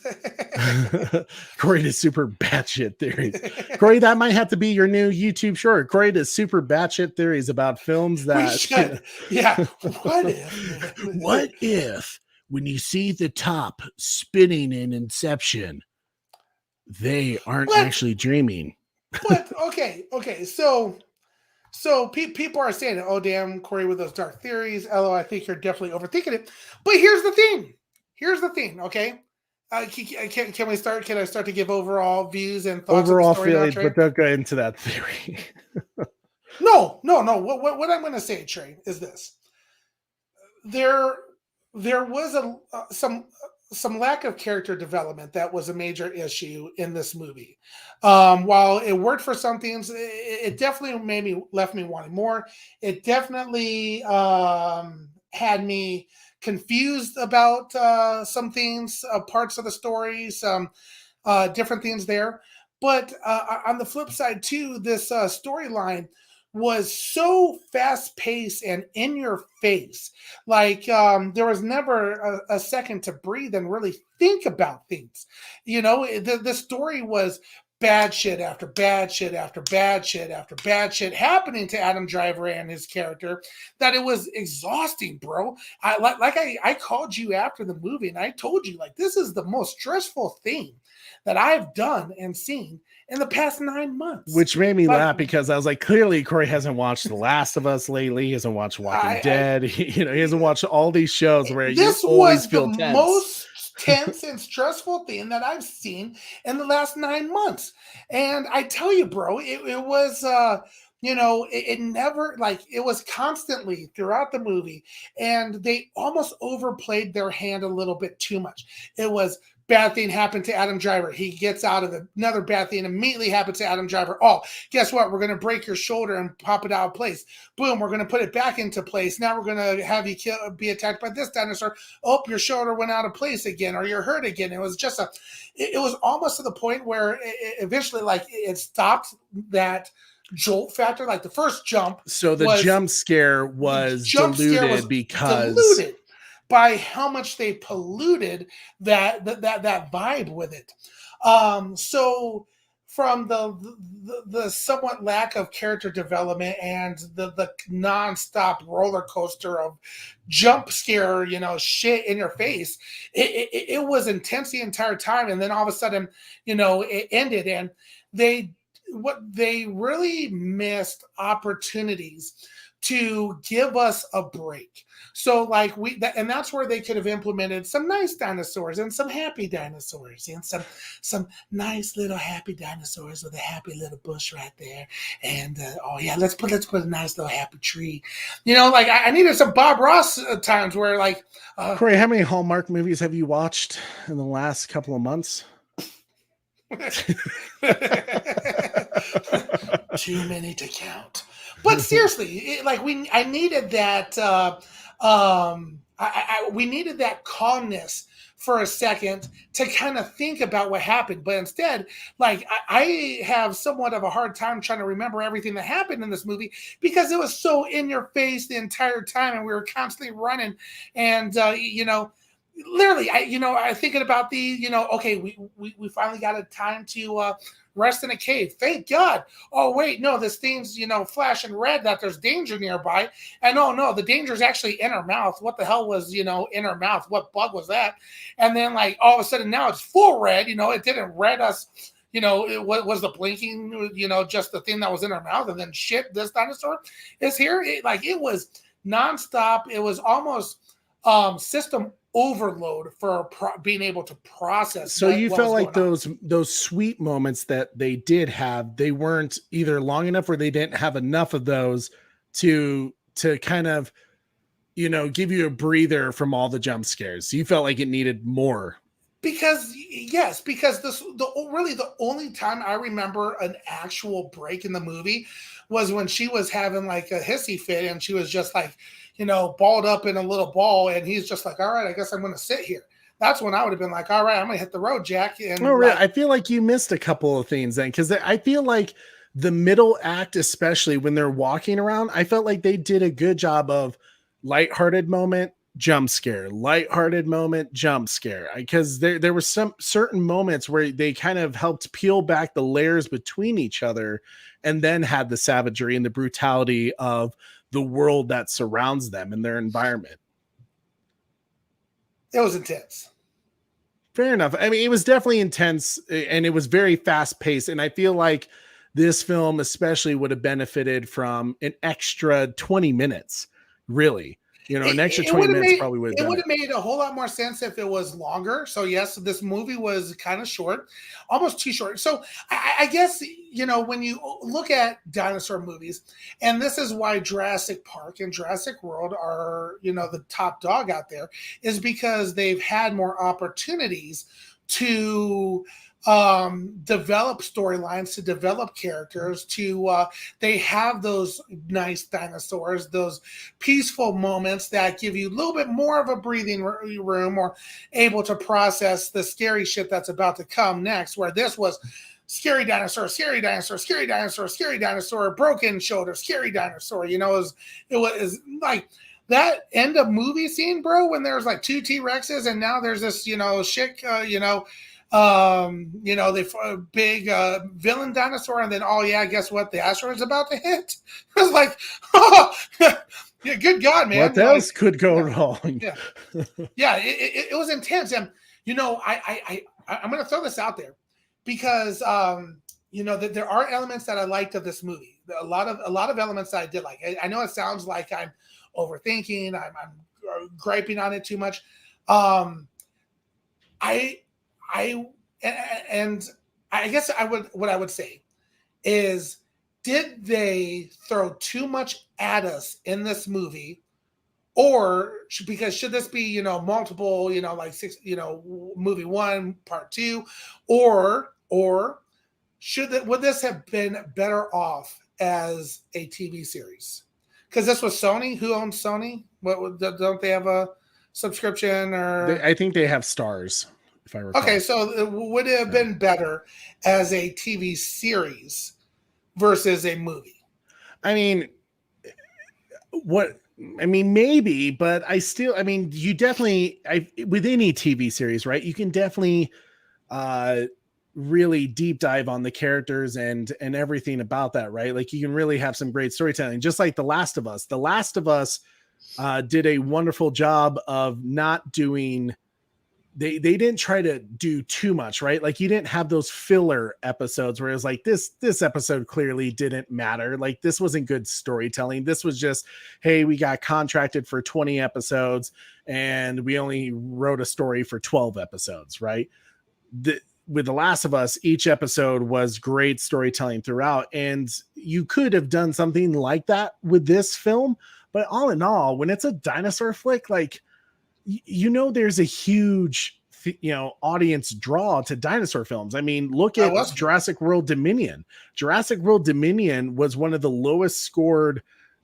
Corey to super batshit theories. Corey, that might have to be your new YouTube short. Corey to super batshit theories about films We that. should. Yeah. What if? What if when you see the top spinning in Inception, they aren't But- actually dreaming? But okay. So people are saying, "Oh damn, Corey with those dark theories." Elo, I think you're definitely overthinking it. But here's the thing. Okay, can we start? Can I start to give overall views and thoughts? Overall of the story feelings, now, but don't go into that theory. No. What I'm going to say, Trey, is this: there was some lack of character development that was a major issue in this movie. While it worked for some things, it definitely left me wanting more. It definitely had me confused about some things, parts of the story, some different things there. But on the flip side, too, this storyline was so fast paced and in your face. Like there was never a second to breathe and really think about things. You know, the story was bad shit after bad shit after bad shit after bad shit happening to Adam Driver and his character, that it was exhausting, bro. I called you after the movie and I told you, like, this is the most stressful thing that I've done and seen in the past 9 months. Which made me laugh because I was like, clearly Corey hasn't watched The Last of Us lately. He hasn't watched Walking Dead. He hasn't watched all these shows where you always feel tense. Most tense and stressful thing that I've seen in the last 9 months. And I tell you, bro, it was it never, like, it was constantly throughout the movie, and they almost overplayed their hand a little bit too much. It was bad thing happened to Adam Driver. He gets out of it. Another bad thing immediately happens to Adam Driver. Oh, guess what? We're going to break your shoulder and pop it out of place. Boom, we're going to put it back into place. Now we're going to have you be attacked by this dinosaur. Oh, your shoulder went out of place again, or you're hurt again. It was just it was almost to the point where eventually, like, it stopped that jolt factor. Like the first jump. So the jump scare was diluted because by how much they polluted that vibe with it. So from the somewhat lack of character development and the nonstop roller coaster of jump scare, shit in your face, it was intense the entire time. And then all of a sudden, it ended, and they really missed opportunities to give us a break. So like and that's where they could have implemented some nice dinosaurs and some happy dinosaurs and some nice little happy dinosaurs with a happy little bush right there. And let's put a nice little happy tree. Like I needed some Bob Ross times where, like, Corey, how many Hallmark movies have you watched in the last couple of months? Too many to count. But seriously, I needed that. We needed that calmness for a second to kind of think about what happened. But instead, like, I have somewhat of a hard time trying to remember everything that happened in this movie because it was so in your face the entire time, and we were constantly running. And literally, I thinking about okay, we finally got a time to rest in a cave. Thank God. Oh wait, no, this thing's flashing red that there's danger nearby. And oh no, the danger is actually in her mouth. What the hell was in her mouth? What bug was that? And then, like, all of a sudden now it's full red. It didn't red us. It was the blinking. Just the thing that was in her mouth. And then shit, this dinosaur is here. It was nonstop. It was almost system overload for being able to process. So you felt like those sweet moments that they did have, they weren't either long enough or they didn't have enough of those to kind of give you a breather from all the jump scares. You felt like it needed more. Because the only time I remember an actual break in the movie was when she was having like a hissy fit and she was just like, balled up in a little ball, and he's just like, all right, I guess I'm going to sit here. That's when I would have been like, all right, I'm going to hit the road, Jack. And really? I feel like you missed a couple of things then, because I feel like the middle act, especially when they're walking around, I felt like they did a good job of lighthearted moment, jump scare, lighthearted moment, jump scare. Because there were some certain moments where they kind of helped peel back the layers between each other, and then had the savagery and the brutality of the world that surrounds them and their environment. It was intense. Fair enough. I mean, it was definitely intense, and it was very fast paced. And I feel like this film especially would have benefited from an extra 20 minutes, really. An extra 20 minutes probably would have done it would have made a whole lot more sense if it was longer. So yes, this movie was kind of short, almost too short. So I guess, when you look at dinosaur movies, and this is why Jurassic Park and Jurassic World are, the top dog out there, is because they've had more opportunities to develop storylines, to develop characters, they have those nice dinosaurs, those peaceful moments that give you a little bit more of a breathing room, or able to process the scary shit that's about to come next, where this was scary dinosaur, scary dinosaur, scary dinosaur, scary dinosaur, broken shoulder, scary dinosaur. It was like that end of movie scene, bro, when there's like 2 T-Rexes and now there's this, shit, the big villain dinosaur, and then guess what? The asteroid's about to hit. I was like, oh, yeah, good God, man! What else could go wrong? It was intense, and I'm going to throw this out there because that there are elements that I liked of this movie. A lot of elements that I did like. I know it sounds like I'm overthinking, I'm griping on it too much. I guess what I would say is, did they throw too much at us in this movie, or should this be multiple, like 6, movie 1 part 2, or would this have been better off as a TV series? Because this was Sony. Who owns Sony? Don't they have a subscription? Or I think they have Stars, if I recall. Okay, so would it have been better as a TV series versus a movie? I mean, maybe, but you definitely, with any TV series, right? You can definitely really deep dive on the characters and everything about that, right? Like, you can really have some great storytelling, just like The Last of Us. The Last of Us did a wonderful job of not doing. They didn't try to do too much, right? Like, you didn't have those filler episodes where it was like, this episode clearly didn't matter. Like, this wasn't good storytelling. This was just, hey, we got contracted for 20 episodes and we only wrote a story for 12 episodes, right? With The Last of Us, each episode was great storytelling throughout. And you could have done something like that with this film. But all in all, when it's a dinosaur flick, like, there's a huge, audience draw to dinosaur films. I mean, look at Jurassic World Dominion. Jurassic World Dominion was one of the lowest scored,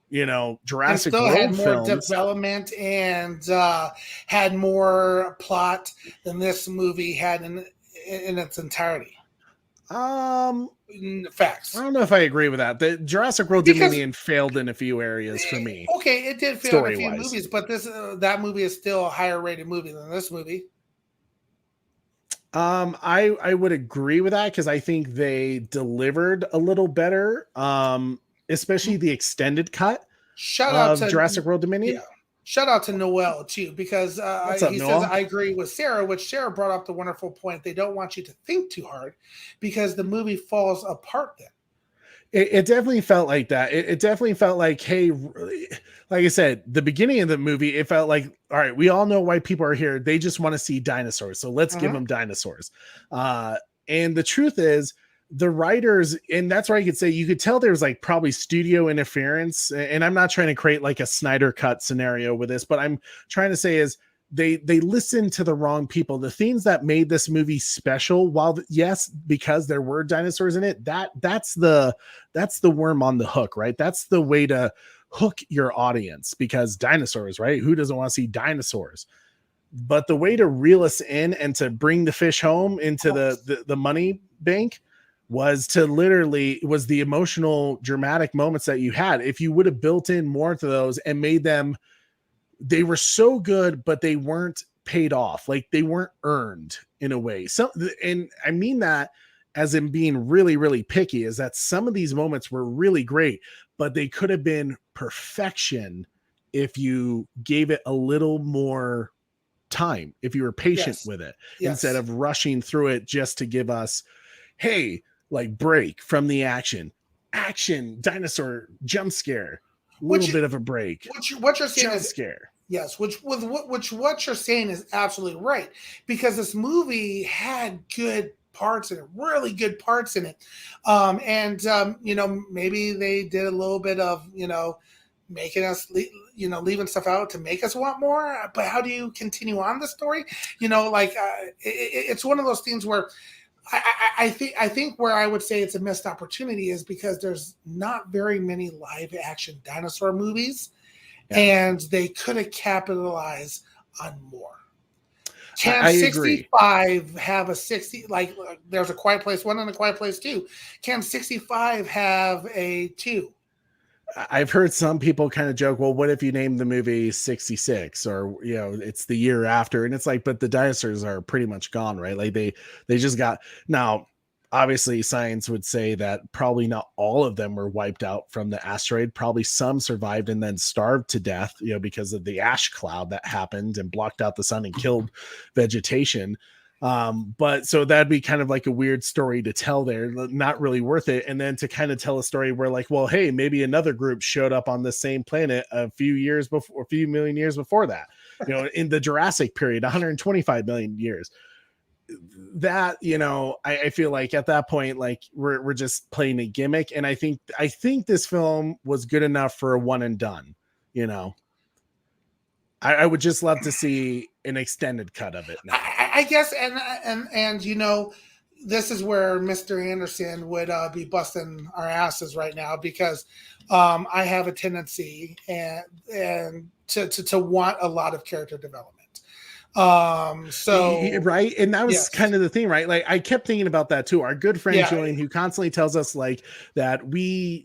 Jurassic World had more films. Development and had more plot than this movie had in its entirety. Facts. I don't know if I agree with that. The Jurassic World Dominion failed in a few areas for me. Okay, it did fail in a few movies, but that movie is still a higher rated movie than this movie. I would agree with that, because I think they delivered a little better, especially the extended cut of Jurassic World Dominion. Yeah. Shout out to Noel too, because he says, I agree with Sarah, which Sarah brought up the wonderful point. They don't want you to think too hard because the movie falls apart then. It definitely felt like that. It definitely felt like, hey, like I said, the beginning of the movie, it felt like, all right, we all know why people are here. They just want to see dinosaurs. So let's give them dinosaurs. And the truth is, the writers, and that's where I could say, you could tell there's like probably studio interference. And I'm not trying to create like a Snyder cut scenario with this, but I'm trying to say is they listened to the wrong people. The things that made this movie special, yes, because there were dinosaurs in it, that's the worm on the hook, right? That's the way to hook your audience, because dinosaurs, right? Who doesn't want to see dinosaurs? But the way to reel us in and to bring the fish home into the money bank was the emotional dramatic moments that you had. If you would have built in more to those and made them, they were so good, but they weren't paid off. Like they weren't earned in a way. So, and I mean that as in being really, really picky, is that some of these moments were really great, but they could have been perfection if you gave it a little more time, if you were patient with it, instead of rushing through it just to give us, hey, like break from the action, dinosaur jump scare, little bit of a break. What you're saying jump is scare. Yes, which what you're saying is absolutely right, because this movie had good parts in it, really good parts in it, maybe they did a little bit of making us leaving stuff out to make us want more. But how do you continue on the story? It's one of those things where I think where I would say it's a missed opportunity is because there's not very many live action dinosaur movies. Yeah. And they could have capitalized on more. Can I 65 agree. Have a 60? Like there's a Quiet Place 1 and a Quiet Place 2. Can 65 have a 2? I've heard some people kind of joke, well, what if you name the movie 66 or, it's the year after? And it's like, but the dinosaurs are pretty much gone, right? Like they just got, now, obviously science would say that probably not all of them were wiped out from the asteroid. Probably some survived and then starved to death, because of the ash cloud that happened and blocked out the sun and killed vegetation. But so that'd be kind of like a weird story to tell there, not really worth it. And then to kind of tell a story where like, well, hey, maybe another group showed up on the same planet a few million years before that, in the Jurassic period, 125 million years. That, I feel like at that point, like we're just playing a gimmick. And I think this film was good enough for a one and done, I would just love to see an extended cut of it now. I guess, and this is where Mr. Anderson would be busting our asses right now, because I have a tendency and to want a lot of character development. Right. And that was kind of the thing, right? Like I kept thinking about that too. Our good friend Julian, who constantly tells us like that we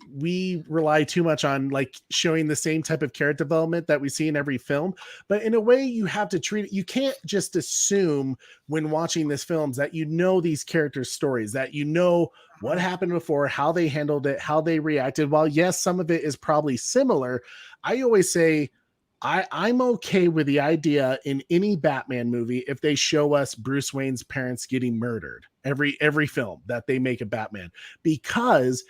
rely too much on like showing the same type of character development that we see in every film. But in a way you have to treat it. You can't just assume when watching this films that these characters' stories, that what happened before, how they handled it, how they reacted. While yes, some of it is probably similar, I always say I'm okay with the idea in any Batman movie if they show us Bruce Wayne's parents getting murdered every film that they make a Batman, because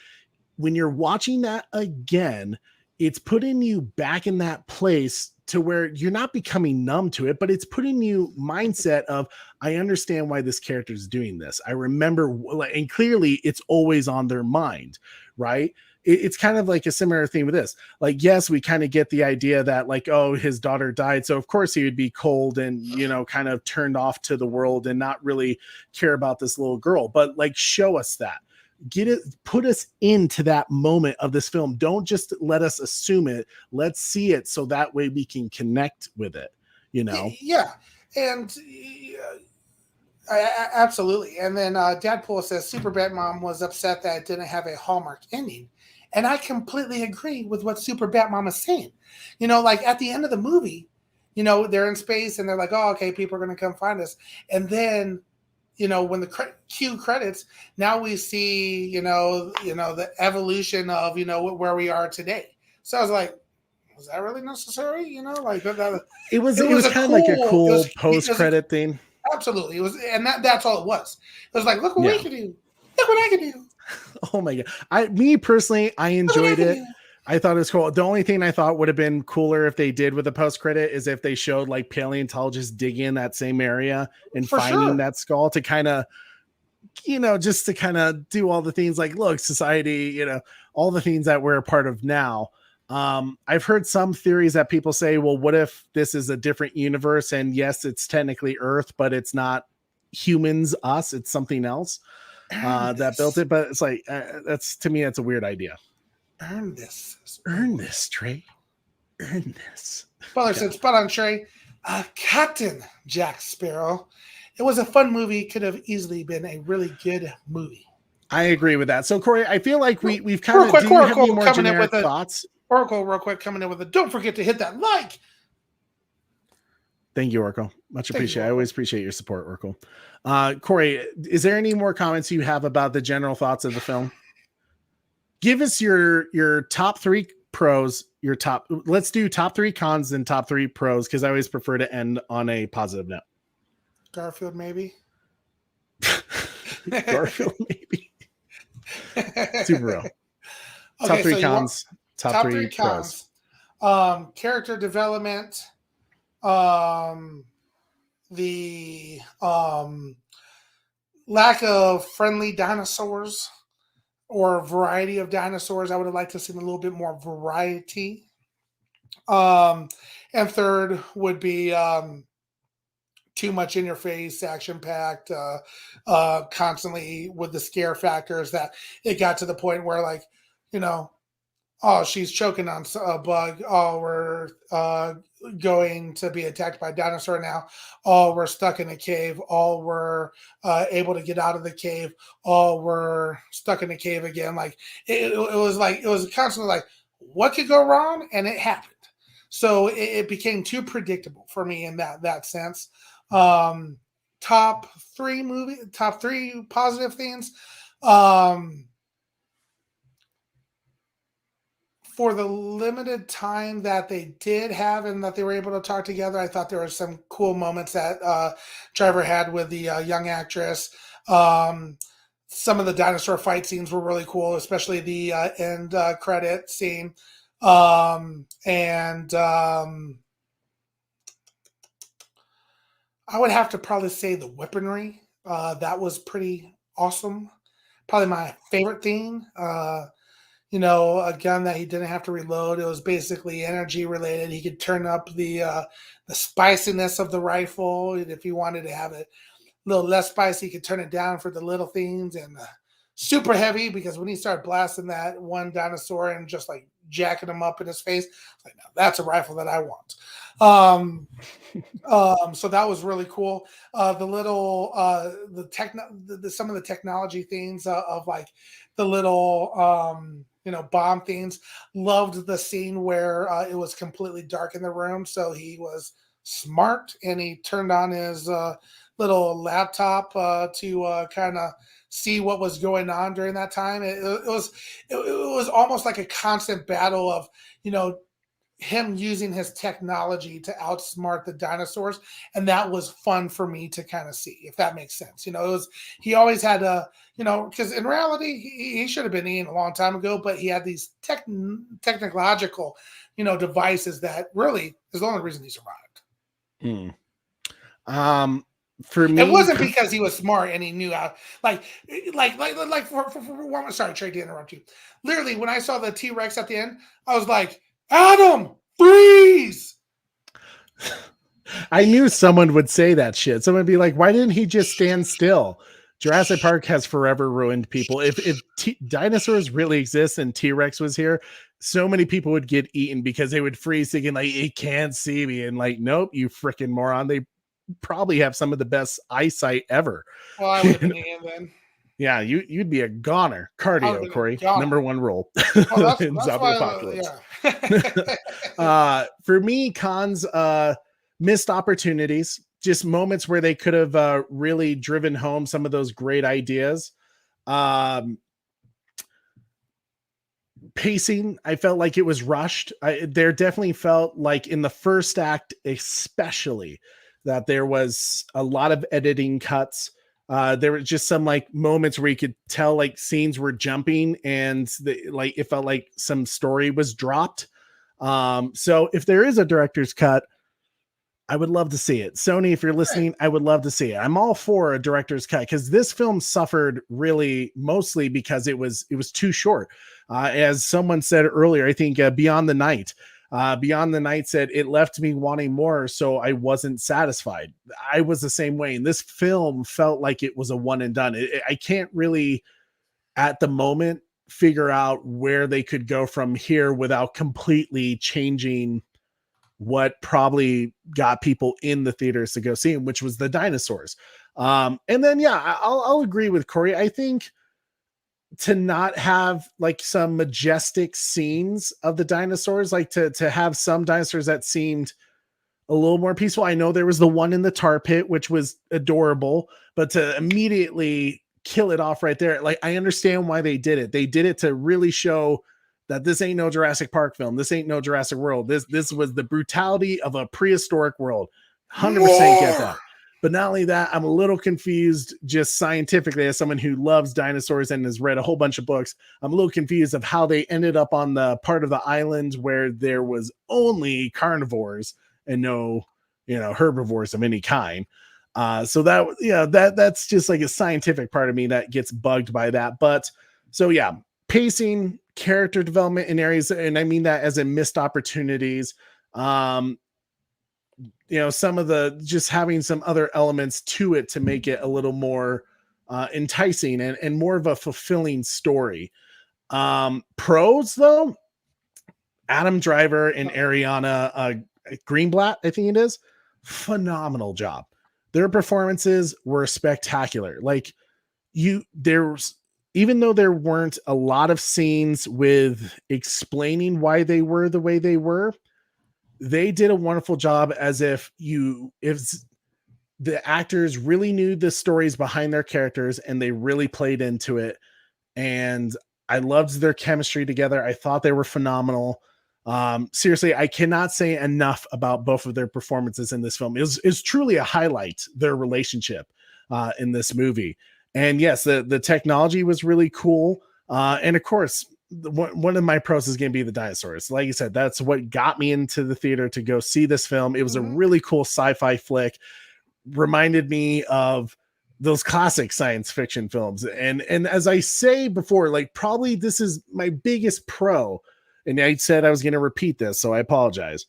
when you're watching that again, it's putting you back in that place to where you're not becoming numb to it, but it's putting you mindset of, I understand why this character is doing this. I remember, and clearly it's always on their mind, right? It's kind of like a similar thing with this. Like, yes, we kind of get the idea that like, oh, his daughter died, so of course he would be cold and, kind of turned off to the world and not really care about this little girl. But like, show us that. Put us into that moment of this film. Don't just let us assume it. Let's see it so that way we can connect with it, Yeah. And absolutely. And then Dadpool says Superbad Mom was upset that it didn't have a Hallmark ending. And I completely agree with what Superbad Mom is saying. Like at the end of the movie, they're in space and they're like, oh, okay, people are going to come find us. And then, when the cue credits, now we see, the evolution of, where we are today. So I was like, was that really necessary? It was kind of like a cool post-credit thing. Absolutely. It was, and that's all it was. It was like, look what we can do. Look what I can do. Oh my God. Me personally, I enjoyed it. I thought it was cool. The only thing I thought would have been cooler if they did with the post credit is if they showed like paleontologists digging in that same area and finding that skull to kind of, just to kind of do all the things like, look, society, all the things that we're a part of now. I've heard some theories that people say, well, what if this is a different universe? And yes, it's technically Earth, but it's not humans, us, it's something else that built it. But it's like, to me, that's a weird idea. Earn this, Trey. Earn this. Butler said, spot on, Trey. Captain Jack Sparrow. It was a fun movie. Could have easily been a really good movie. I agree with that. So Corey, I feel like we've kind Real of, quick, do you have Oracle any more coming in generic with a thoughts? Oracle, real quick, coming in with a. Don't forget to hit that like. Thank you, Oracle. Much Thank you, appreciated. I Oracle. always appreciate your support, Oracle. Corey, is there any more comments you have about the general thoughts of the film? Give us your top 3 pros, your top. Let's do top 3 cons and top 3 pros, because I always prefer to end on a positive note. Garfield, maybe. Garfield, maybe. Super real. Okay, Top 3 so cons, top 3 pros. cons. Character development. The lack of friendly dinosaurs or variety of dinosaurs. I would have liked to see a little bit more variety. And third would be too much in your face, action packed, constantly with the scare factors that it got to the point where, like, you know, oh, she's choking on a bug. Oh, we're going to be attacked by a dinosaur now. Oh, we're stuck in a cave. Oh, we're able to get out of the cave. Oh, we're stuck in a cave again. Like it was constantly like, what could go wrong? And it happened. So it became too predictable for me in that sense. Top 3 positive things. For the limited time that they did have and that they were able to talk together, I thought there were some cool moments that Driver had with the young actress. Some of the dinosaur fight scenes were really cool, especially the end credit scene. And I would have to probably say the weaponry. That was pretty awesome. Probably my favorite thing. A gun that he didn't have to reload. It was basically energy related. He could turn up the spiciness of the rifle. And if he wanted to have it a little less spicy, he could turn it down for the little things. And super heavy, because when he started blasting that one dinosaur and just like jacking him up in his face, I was like, no, that's a rifle that I want. So that was really cool. The little some of the technology things of like the little bomb things. Loved the scene where it was completely dark in the room, so he was smart and he turned on his little laptop to kind of see what was going on during that time. It was almost like a constant battle of him using his technology to outsmart the dinosaurs, and that was fun for me to kind of see, if that makes sense. He always had a because in reality he should have been eaten a long time ago, but he had these technological devices that really is the only reason he survived. For me, it wasn't because he was smart and he knew how. Sorry, Trey, to interrupt you. Literally, when I saw the T-Rex at the end, I was like, Adam, freeze! I knew someone would say that shit. Someone would be like, why didn't he just stand still? Jurassic Park has forever ruined people. If dinosaurs really exist and T-Rex was here, so many people would get eaten because they would freeze thinking like, it can't see me. And like, nope, you freaking moron. They probably have some of the best eyesight ever. Well, I would have been eaten then. Yeah, you'd be a goner. Cardio, Corey. Number 1 rule in zombie apocalypse. For me, cons, missed opportunities, just moments where they could have really driven home some of those great ideas. Pacing, I felt like it was rushed. There definitely felt like in the first act, especially, that there was a lot of editing cuts. There were just some like moments where you could tell like scenes were jumping and it felt like some story was dropped. So if there is a director's cut, I would love to see it. Sony, if you're listening, I would love to see it. I'm all for a director's cut because this film suffered really mostly because it was too short. As someone said earlier, I think Beyond the Night said it left me wanting more, so I wasn't satisfied. I was the same way, and this film felt like it was a one and done. I can't really, at the moment, figure out where they could go from here without completely changing what probably got people in the theaters to go see him, which was the dinosaurs. And then, yeah, I'll agree with Corey. I think to not have like some majestic scenes of the dinosaurs, like to have some dinosaurs that seemed a little more peaceful. I know there was the one in the tar pit, which was adorable, but to immediately kill it off right there, like I understand why they did it. They did it to really show that this ain't no Jurassic Park film. This ain't no Jurassic World. This was the brutality of a prehistoric world. 100% get that. But not only that, I'm a little confused just scientifically as someone who loves dinosaurs and has read a whole bunch of books. I'm a little confused of how they ended up on the part of the island where there was only carnivores and no, herbivores of any kind. So that's just like a scientific part of me that gets bugged by that. But so yeah, pacing, character development in areas, and I mean that as in missed opportunities. Some of the just having some other elements to it to make it a little more enticing and more of a fulfilling story. Pros though, Adam Driver and Ariana Greenblatt, I think it is, phenomenal job. Their performances were spectacular. Like there's, even though there weren't a lot of scenes with explaining why they were the way they were, they did a wonderful job as if the actors really knew the stories behind their characters and they really played into it. And I loved their chemistry together. I thought they were phenomenal. Seriously, I cannot say enough about both of their performances in this film. It was truly a highlight, their relationship in this movie. And yes, the technology was really cool. And of course, one of my pros is going to be the dinosaurs. Like you said, that's what got me into the theater to go see this film. It was a really cool sci-fi flick. Reminded me of those classic science fiction films. And as I say before, like probably this is my biggest pro. And I said I was going to repeat this, so I apologize.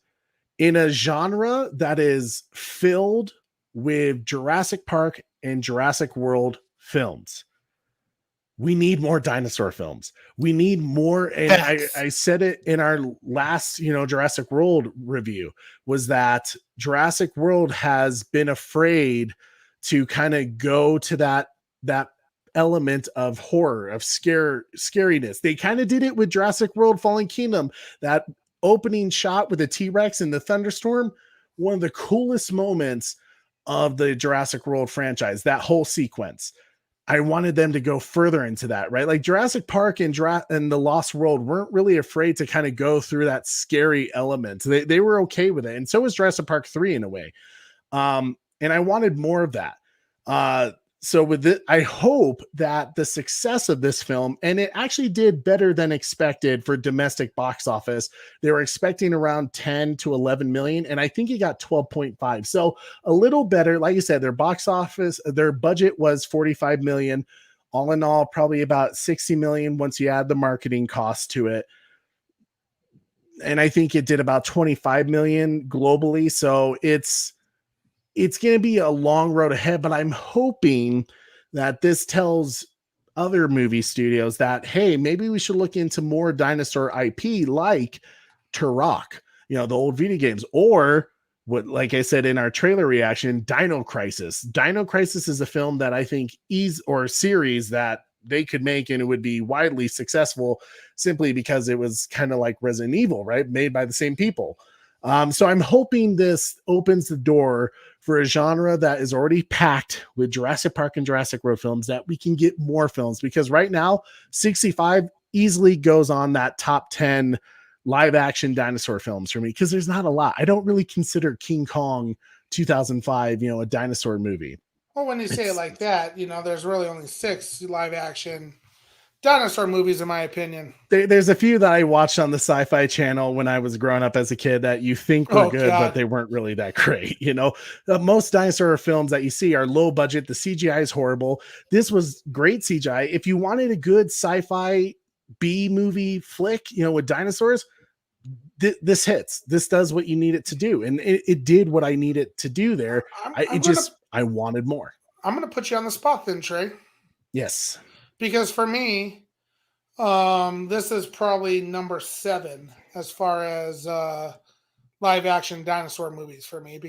In a genre that is filled with Jurassic Park and Jurassic World films, we need more dinosaur films. We need more. And I said it in our last, Jurassic World review, was that Jurassic World has been afraid to kind of go to that element of horror, of scariness. They kind of did it with Jurassic World Fallen Kingdom. That opening shot with the T-Rex and the thunderstorm, one of the coolest moments of the Jurassic World franchise, that whole sequence. I wanted them to go further into that, right? Like Jurassic Park and the Lost World weren't really afraid to kind of go through that scary element. They were okay with it. And so was Jurassic Park 3 in a way. And I wanted more of that. So with it, I hope that the success of this film, and it actually did better than expected for domestic box office. They were expecting around 10 to 11 million, and I think it got 12.5. So a little better. Like you said, their box office, their budget was 45 million. All in all, probably about 60 million once you add the marketing cost to it. And I think it did about 25 million globally. So it's going to be a long road ahead, but I'm hoping that this tells other movie studios that, hey, maybe we should look into more dinosaur IP like Turok, the old video games, or what, like I said in our trailer reaction, Dino Crisis. Dino Crisis is a film that I think or a series that they could make and it would be widely successful simply because it was kind of like Resident Evil, right? Made by the same people. So I'm hoping this opens the door for a genre that is already packed with Jurassic Park and Jurassic World films, that we can get more films, because right now 65 easily goes on that top 10 live action dinosaur films for me, because there's not a lot. I don't really consider King Kong 2005, a dinosaur movie. Well, when you say it like that, there's really only 6 live action dinosaur movies, in my opinion. There's a few that I watched on the Sci Fi channel when I was growing up as a kid that you think were good, but they weren't really that great. Most dinosaur films that you see are low budget. The CGI is horrible. This was great CGI. If you wanted a good sci-fi B movie flick, with dinosaurs, this hits. This does what you need it to do. And it did what I needed to do there. I wanted more. I'm going to put you on the spot then, Trey. Yes. Because for me, this is probably number 7 as far as live action dinosaur movies for me.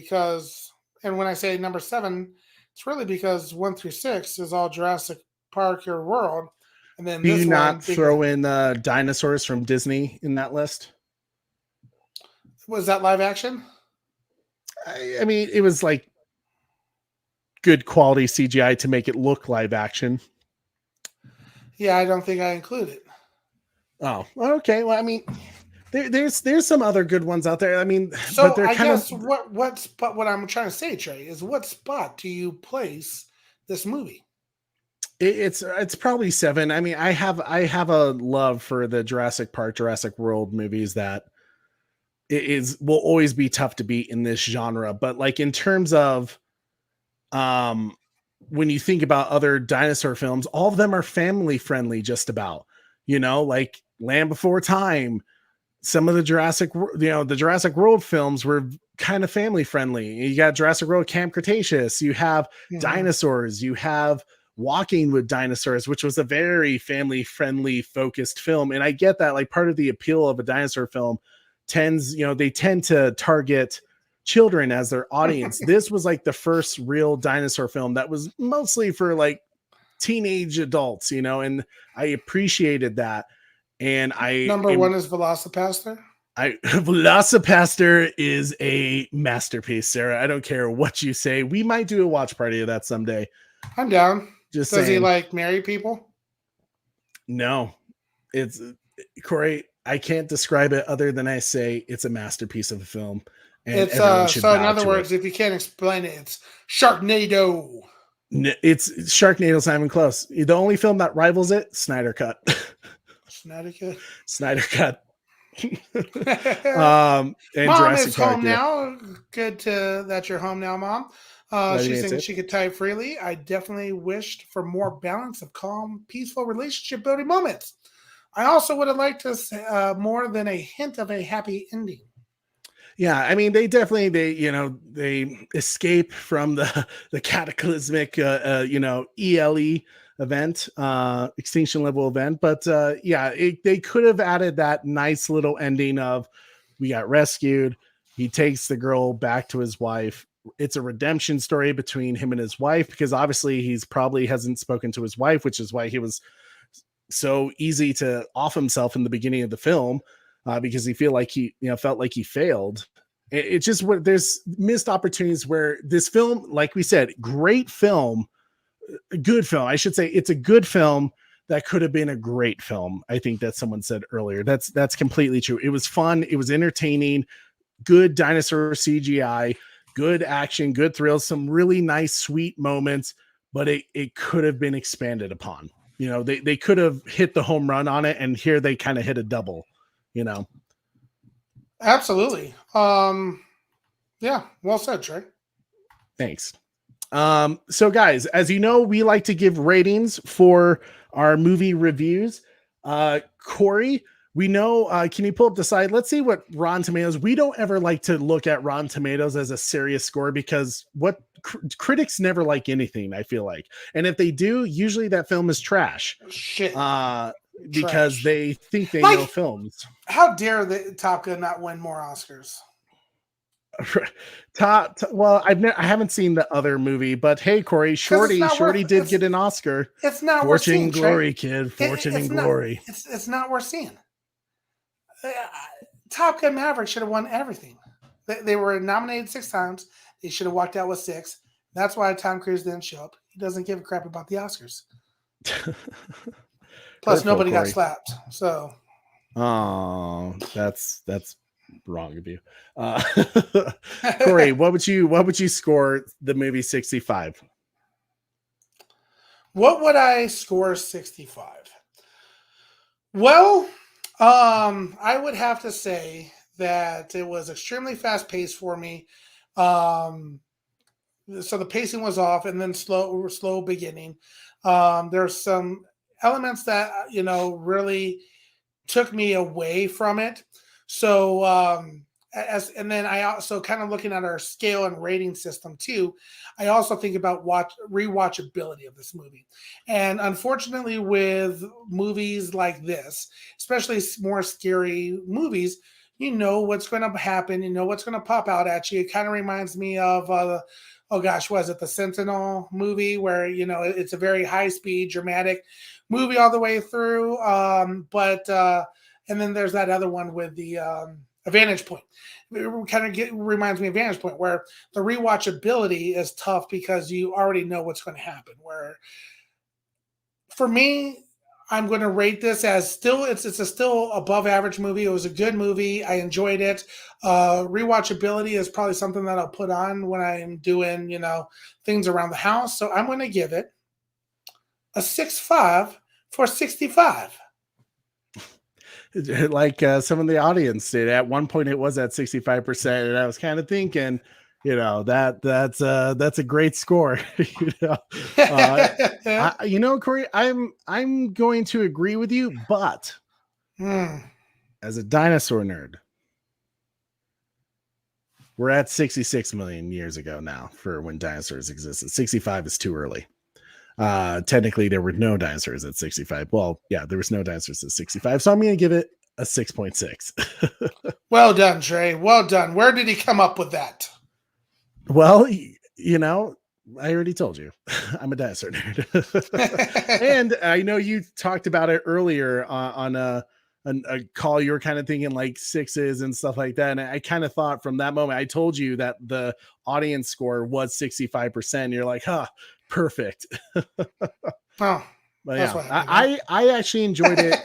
And when I say number 7, it's really because 1 through 6 is all Jurassic Park or World. And then Do this you one, not throw in dinosaurs from Disney in that list? was that live action? I mean, it was like good quality CGI to make it look live action. Yeah, I don't think I include it. Oh, okay. Well, I mean, there's some other good ones out there. I mean, So but they're I kind guess of what spot, what I'm trying to say, Trey, is what spot do you place this movie? it's probably 7. I mean, I have a love for the Jurassic Park, Jurassic World movies that will always be tough to beat in this genre. But like in terms of when you think about other dinosaur films, all of them are family friendly, just about, like Land Before Time. Some of the the Jurassic World films were kind of family friendly. You got Jurassic World Camp Cretaceous, you have dinosaurs, you have Walking with Dinosaurs, which was a very family friendly focused film. And I get that, like, part of the appeal of a dinosaur film they tend to target children as their audience. This was like the first real dinosaur film that was mostly for like teenage adults, and I appreciated that. And Number one is Velocipaster. Velocipaster is a masterpiece, Sarah. I don't care what you say. We might do a watch party of that someday. I'm down. Just Does he saying. like marry people? No, it's Corey. I can't describe it other than I say it's a masterpiece of a film. And It's so in other words, if you can't explain it, it's Sharknado. It's Sharknado's not even close. The only film that rivals it, Snyder Cut. Snyder Cut. And Mom Jurassic is Park, home now. Good that you're home now, Mom. She's saying she could type freely. I definitely wished for more balance of calm, peaceful relationship building moments. I also would have liked to say, more than a hint of a happy ending. Yeah, I mean, they definitely they escape from the cataclysmic ELE event, extinction level event. But they could have added that nice little ending of we got rescued. He takes the girl back to his wife. It's a redemption story between him and his wife, because obviously he's probably hasn't spoken to his wife, which is why he was so easy to off himself in the beginning of the film, because he felt like he failed. It's just what there's missed opportunities where this film, like we said, great film, good film. I should say it's a good film that could have been a great film. I think that someone said earlier. That's completely true. It was fun. It was entertaining. Good dinosaur CGI, good action, good thrills, some really nice, sweet moments, but it could have been expanded upon. They could have hit the home run on it, and here they kind of hit a double, Absolutely. Yeah, well said, Trey. Thanks. So guys, as you know, we like to give ratings for our movie reviews. Corey, we know, can you pull up the side? Let's see what Rotten Tomatoes. We don't ever like to look at Rotten Tomatoes as a serious score, because what critics never like anything, I feel like. And if they do, usually that film is trash. Shit. Because trash. They think they know films. How dare the Top Gun not win more Oscars? Well, I haven't seen the other movie, but hey, Corey, Shorty did get an Oscar. It's not Fortune worth seeing, and glory, Trey. kid. Fortune and not, glory. It's not worth seeing. Top Gun Maverick should have won everything. They were nominated 6 times. They should have walked out with 6. That's why Tom Cruise didn't show up. He doesn't give a crap about the Oscars. Plus, nobody got slapped. So, that's wrong of you. Corey, what would you score the movie 65? What would I score 65? Well, I would have to say that it was extremely fast paced for me. So the pacing was off, and then slow beginning. There's some elements that really took me away from it. So and then I also kind of looking at our scale and rating system too. I also think about rewatchability of this movie, and unfortunately, with movies like this, especially more scary movies, you know what's going to happen. You know what's going to pop out at you. It kind of reminds me of oh gosh, was it the Sentinel movie where, it's a very high speed, dramatic movie all the way through. And then there's that other one with the A Vantage Point. It kind of reminds me of Vantage Point, where the rewatchability is tough because you already know what's going to happen. Where for me, I'm going to rate this as still it's a still above average movie. It was a good movie. I enjoyed it. Rewatchability is probably something that I'll put on when I'm doing things around the house. So I'm going to give it a 6.5 for 65. Like some of the audience did. At one point, it was at 65%, and I was kind of thinking, that's a great score. Corey, I'm going to agree with you, but as a dinosaur nerd, we're at 66 million years ago now for when dinosaurs existed. 65 is too early. Technically there were no dinosaurs at 65. Well, yeah, there was no dinosaurs at 65. So I'm going to give it a 6.6. Well done, Trey. Well done. Where did he come up with that? Well, I already told you I'm a dinosaur nerd. And I know you talked about it earlier on a call. You were kind of thinking like 6s and stuff like that. And I kind of thought from that moment, I told you that the audience score was 65%. You're like, perfect. Oh, but yeah, I actually enjoyed it.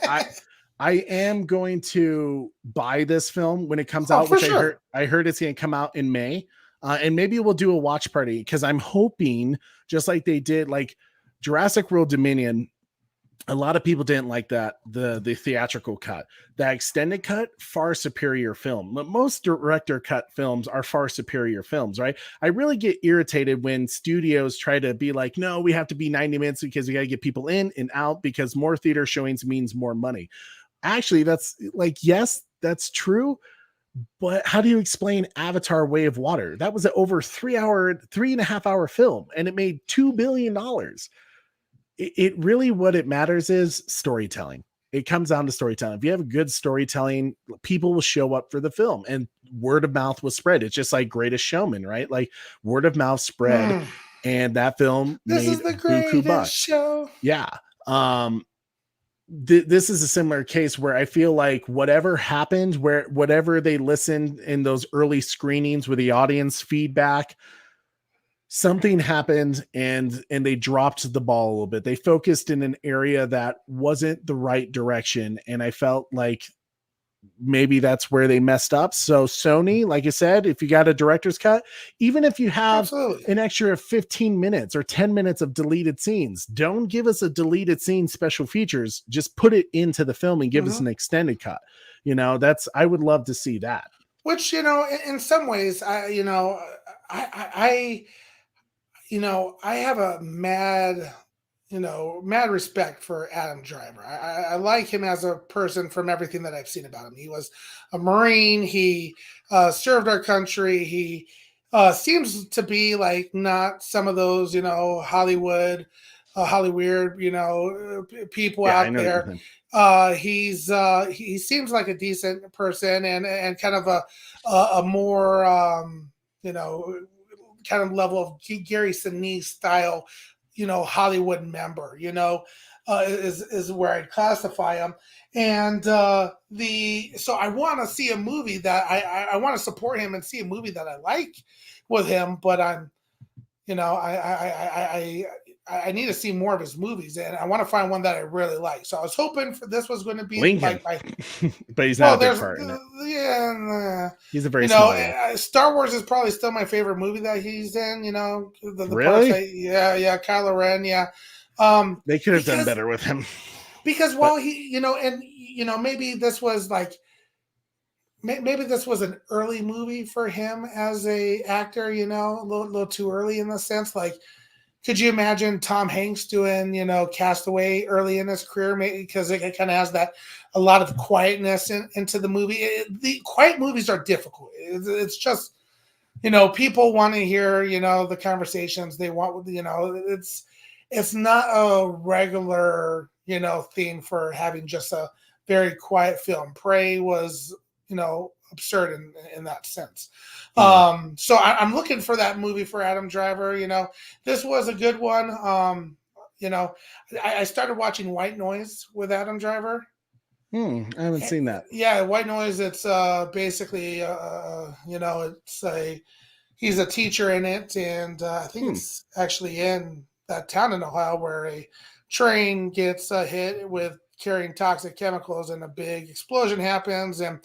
I am going to buy this film when it comes out, which sure. I heard it's going to come out in May. And maybe we'll do a watch party, because I'm hoping, just like they did like Jurassic World Dominion, a lot of people didn't like that, the theatrical cut. That extended cut, far superior film. Most director cut films are far superior films, right? I really get irritated when studios try to be like, no, we have to be 90 minutes because we got to get people in and out, because more theater showings means more money. Actually, that's like, yes, that's true. But how do you explain Avatar Way of Water? That was an over 3.5 hour film, and it made $2 billion. It really, what it matters is storytelling. It comes down to storytelling. If you have good storytelling, people will show up for the film, and word of mouth will spread. It's just like Greatest Showman, right? Like word of mouth spread, and that film this made is the buku bucks. Show. Yeah. This is a similar case where I feel like whatever happened, whatever they listened in those early screenings with the audience feedback, something happened and they dropped the ball a little bit. They focused in an area that wasn't the right direction. And I felt like maybe that's where they messed up. So Sony, like I said, if you got a director's cut, even if you have an extra 15 minutes or 10 minutes of deleted scenes, don't give us a deleted scene special features. Just put it into the film and give us an extended cut. I would love to see that. Which, in some ways, I have a mad respect for Adam Driver. I like him as a person from everything that I've seen about him. He was a Marine. He served our country. He seems to be like not some of those, Hollywood people out there. He seems like a decent person and kind of a more, kind of level of Gary Sinise style, Hollywood member, is where I'd classify him. And so I want to see a movie that I want to support him and see a movie that I like with him, but I'm, I need to see more of his movies, and I want to find one that I really like. So I was hoping for this was going to be Lincoln, but he's not a big part in it. Yeah, he's a very small Star Wars is probably still my favorite movie that he's in. The really, parts Kylo Ren, they could have done better with him because maybe this was like. Maybe this was an early movie for him as a actor, a little too early in the sense. Like, could you imagine Tom Hanks doing, Castaway early in his career? Maybe because it kind of has a lot of quietness into the movie. The quiet movies are difficult. It's just, people want to hear, the conversations they want. It's not a regular, theme for having just a very quiet film. Prey was, absurd in that sense. So I'm looking for that movie for Adam Driver. This was a good one. I started watching White Noise with Adam Driver. I haven't seen that. Yeah, White Noise. It's basically, he's a teacher in it, and I think it's actually in that town in Ohio where a train gets hit with carrying toxic chemicals, and a big explosion happens, and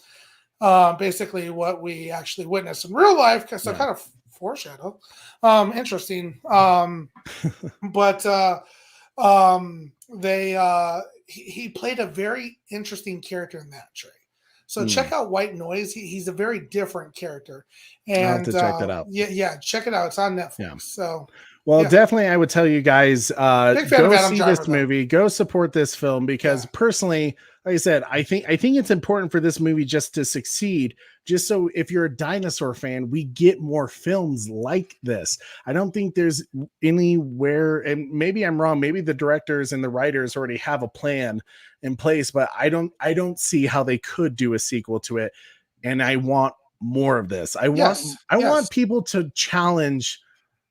basically what we actually witnessed in real life. So kind of foreshadow. Interesting. But he played a very interesting character in that Trey. So check out White Noise. He's a very different character, and I'll have to check that out. Yeah, check it out. It's on Netflix. Yeah. So definitely, I would tell you guys, go see this movie, go support this film, because personally, like I said, I think it's important for this movie just to succeed. Just so if you're a dinosaur fan, we get more films like this. I don't think there's anywhere, and maybe I'm wrong. Maybe the directors and the writers already have a plan in place, but I don't see how they could do a sequel to it. And I want more of this. I want people to challenge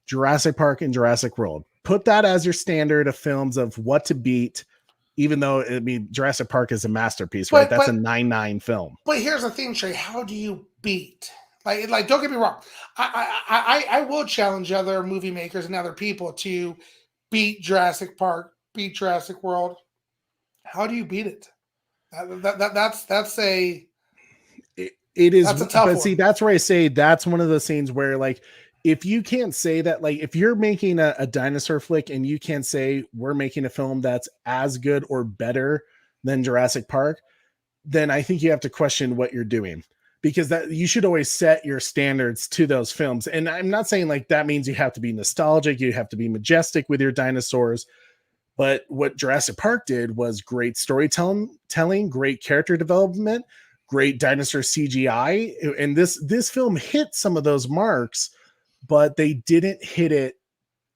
Jurassic Park and Jurassic World. Put that as your standard of films of what to beat. Even though Jurassic Park is a masterpiece, right? That's a 9/9 film. But here's the thing, Trey. How do you beat? Like, don't get me wrong. I will challenge other movie makers and other people to beat Jurassic Park, beat Jurassic World. How do you beat it? That's a. It is, that's a tough one. See, that's where I say that's one of those scenes where, like, if you can't say that, like, if you're making a dinosaur flick and you can't say we're making a film that's as good or better than Jurassic Park, then I think you have to question what you're doing, because that you should always set your standards to those films. And I'm not saying like that means you have to be nostalgic, you have to be majestic with your dinosaurs. But what Jurassic Park did was great storytelling, great character development, great dinosaur CGI. And this film hit some of those marks, but they didn't hit it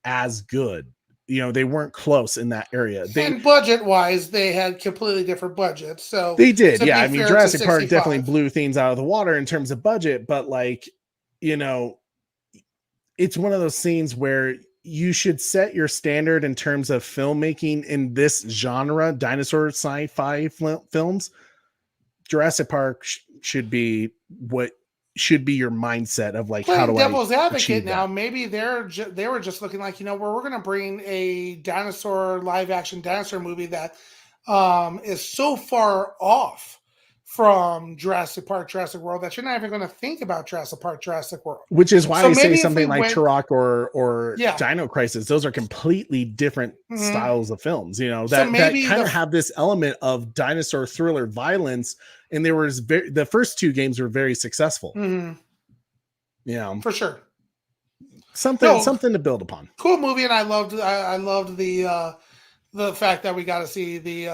as good. They weren't close in that area. And budget-wise, they had completely different budgets. So they did, yeah. Jurassic Park definitely blew things out of the water in terms of budget, but it's one of those scenes where you should set your standard in terms of filmmaking in this genre, dinosaur sci-fi films. Jurassic Park should be what should be your mindset of like, how do devil's I advocate now? Maybe they were just looking like, we're going to bring a dinosaur live action dinosaur movie that is so far off from Jurassic Park, Jurassic World that you're not even going to think about Jurassic Park, Jurassic World. Which is why I say something like Turok or Dino Crisis. Those are completely different styles of films, that kind of have this element of dinosaur thriller violence. And there was the first two games were very successful. For sure. Something to build upon. Cool movie, and I loved the fact that we got to see the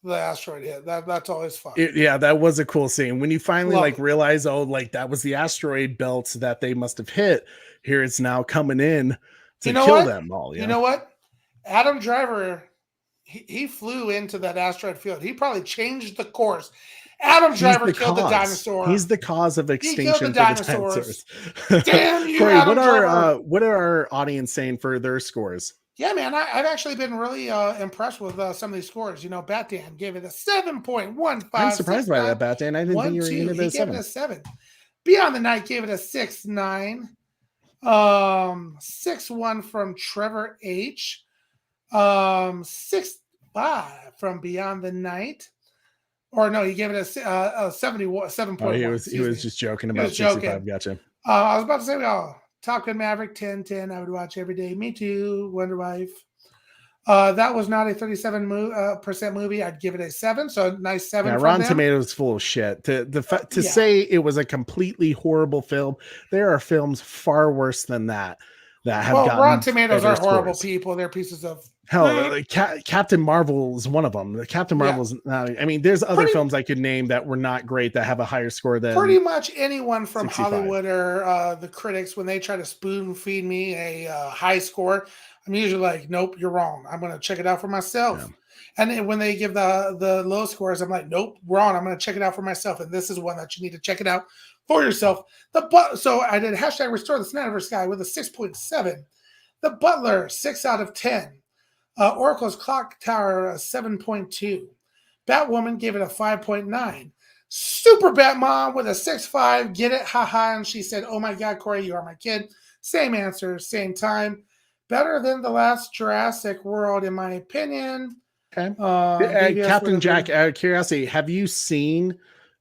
asteroid hit. That's always fun. That was a cool scene when you finally realize, that was the asteroid belt that they must have hit. Here it's now coming in to kill them all. You know what? Adam Driver, he flew into that asteroid field. He probably changed the course. Adam Driver killed the dinosaur. He's the cause of extinction for the dinosaurs. Damn you, Corey, Adam Driver. What are our audience saying for their scores? Yeah, man, I've actually been really impressed with some of these scores. Batman gave it a 7.15. I'm surprised by that, Batman. I didn't think you were going to give it a 7. He gave it a 7. Beyond the Night gave it a 6.9. 6.1 from Trevor H. 6.5 from Beyond the Night. Or no, he gave it a 7.1. Oh, he was just joking about 65. Gotcha. I was about to say, Top Gun Maverick 10/10. I would watch every day. Me too. Wonder Wife. That was not a 37% movie. I'd give it a 7. So a nice 7. Yeah, Rotten Tomatoes is full of shit. To say it was a completely horrible film, there are films far worse than that have gotten Rotten Tomatoes are horrible scores. People. They're pieces of hell. Captain Marvel is one of them. Captain Marvel's there's other films I could name that were not great that have a higher score than pretty much anyone from 65. Hollywood or the critics when they try to spoon feed me a high score. I'm usually like, nope, you're wrong. I'm going to check it out for myself. Yeah. And then when they give the low scores, I'm like, nope, wrong. I'm going to check it out for myself. And this is one that you need to check it out for yourself. So I did hashtag restore the Snyderverse guy with a 6.7. The Butler, 6 out of 10. Oracle's Clock Tower, a 7.2. Batwoman gave it a 5.9. Super Batmom with a 6.5. Get it? Haha. And she said, oh my God, Corey, you are my kid. Same answer, same time. Better than the last Jurassic World, in my opinion. Okay. BBS Captain with Jack, out of curiosity, have you seen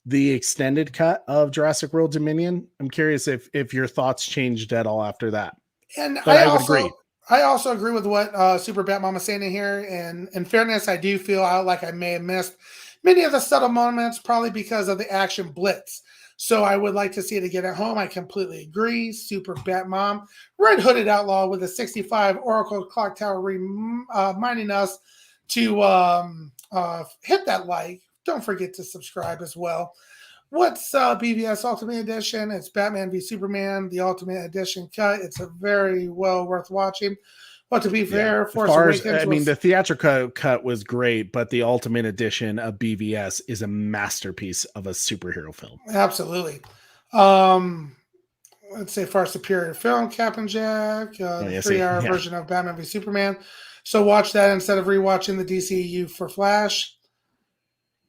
the extended cut of Jurassic World Dominion? I'm curious if your thoughts changed at all after that. And But I would also agree. I also agree with what Super Batmom is saying in here. And in fairness, I do feel like I may have missed many of the subtle moments, probably because of the action blitz. So I would like to see it again at home. I completely agree. Super Batmom, Red Hooded Outlaw with a 65. Oracle Clock Tower reminding us to hit that like. Don't forget to subscribe as well. What's BVS Ultimate Edition? It's Batman v Superman, the Ultimate Edition cut. It's a very well worth watching. But to be fair, Force Awakens the theatrical cut was great, but the Ultimate Edition of BVS is a masterpiece of a superhero film. Absolutely. Let's say far superior film, Captain Jack, the 3-hour version of Batman v Superman. So watch that instead of rewatching the DCU for Flash.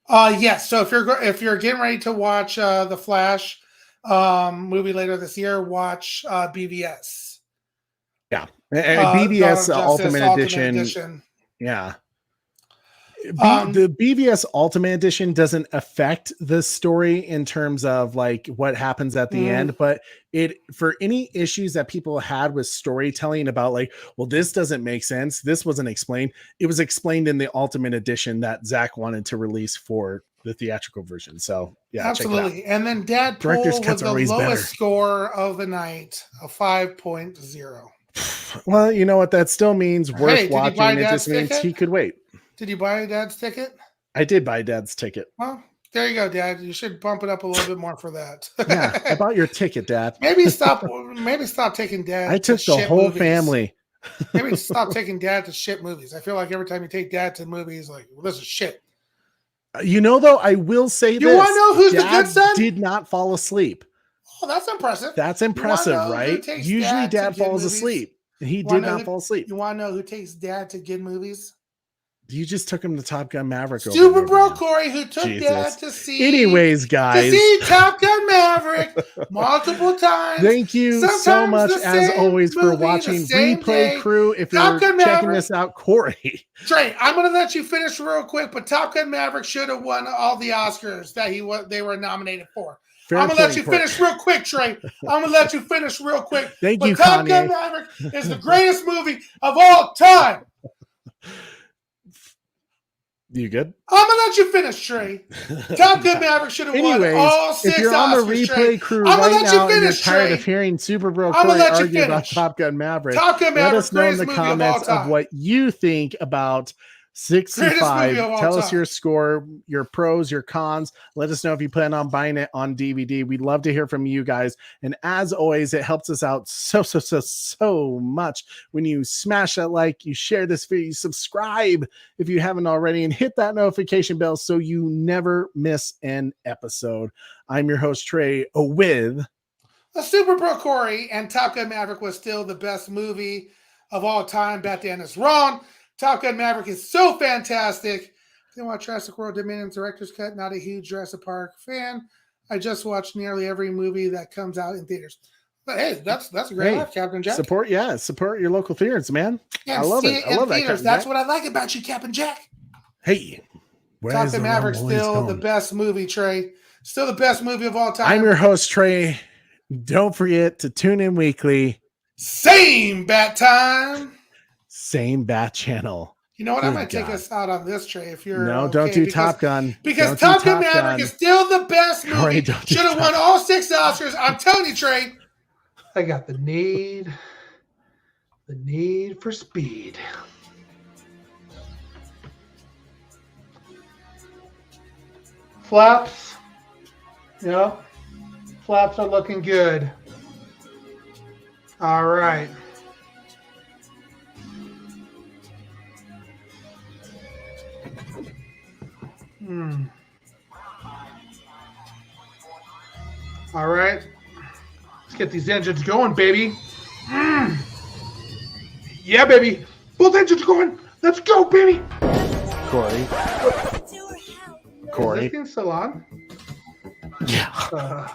Yes. So if you're getting ready to watch the Flash movie later this year, watch BVS. Yeah, BVS Ultimate Edition. Edition. Yeah. The BVS Ultimate Edition doesn't affect the story in terms of like what happens at the end, but it, for any issues that people had with storytelling about like, well, this doesn't make sense, this wasn't explained. It was explained in the Ultimate Edition that Zach wanted to release for the theatrical version. So yeah, absolutely. And then Dad Director's Pool cuts with are the always lowest better. score of the night, a 5.0. Well, you know what that still means? Worth Hey, watching. It just means he could wait. Did you buy Dad's ticket? I did buy Dad's ticket. Well, there you go, Dad. You should bump it up a little bit more for that. Yeah, I bought your ticket, Dad. Maybe stop taking Dad. I took the whole family. Maybe stop taking Dad to shit movies. I feel like every time you take Dad to movies, like, well, this is shit. You know, though, I will say this. You want to know who's the good son? Did not fall asleep. Oh, that's impressive. That's impressive, right? Usually Dad falls asleep. And he did not fall asleep. You want to know who takes Dad to good movies? You just took him to Top Gun Maverick. Super Bro Corey, who took Dad to see. Anyways, guys. To see Top Gun Maverick multiple times. Thank you so much, as always, for watching Replay Crew. If you're checking this out, Corey. Trey, I'm going to let you finish real quick, but Top Gun Maverick should have won all the Oscars that they were nominated for. I'm going to let you finish real quick, Trey. I'm going to let you finish real quick. Thank you, Top Gun Maverick is the greatest movie of all time. You good? I'm gonna let you finish, Trey. Top Gun Maverick should have won all 6 Oscars. If you're on the Replay Crew right now and you're tired of hearing Super Bro Corey argue about Top Gun Maverick, let us know in the comments of what you think about 65. Tell us your score, your pros, your cons. Let us know if you plan on buying it on DVD. We'd love to hear from you guys. And as always, it helps us out so much when you smash that like, you share this video, you subscribe if you haven't already, and hit that notification bell so you never miss an episode. I'm your host, Trey, with the Super Bro Corey, and Top Gun Maverick was still the best movie of all time. Batman is wrong. Top Gun Maverick is so fantastic. I watch Jurassic World Dominion's director's cut. Not a huge Jurassic Park fan. I just watch nearly every movie that comes out in theaters. But hey, that's a great life, Captain Jack. Support your local theaters, man. I love it. I love that. That's what I like about you, Captain Jack. Hey, Top Gun Maverick's still the best movie, Trey. Still the best movie of all time. I'm your host, Trey. Don't forget to tune in weekly. Same bat time. Same bat channel. You know what? I'm going to take us out on this, Trey. If you're don't do Top Gun. Because Top Gun Maverick is still the best movie. Should have won all 6 Oscars. I'm telling you, Trey. I got the need for speed. Flaps. Yeah. Flaps are looking good. All right. get these engines going, baby. Yeah, baby. Both engines going. Let's go, baby. Corey. Is this thing still on? Yeah.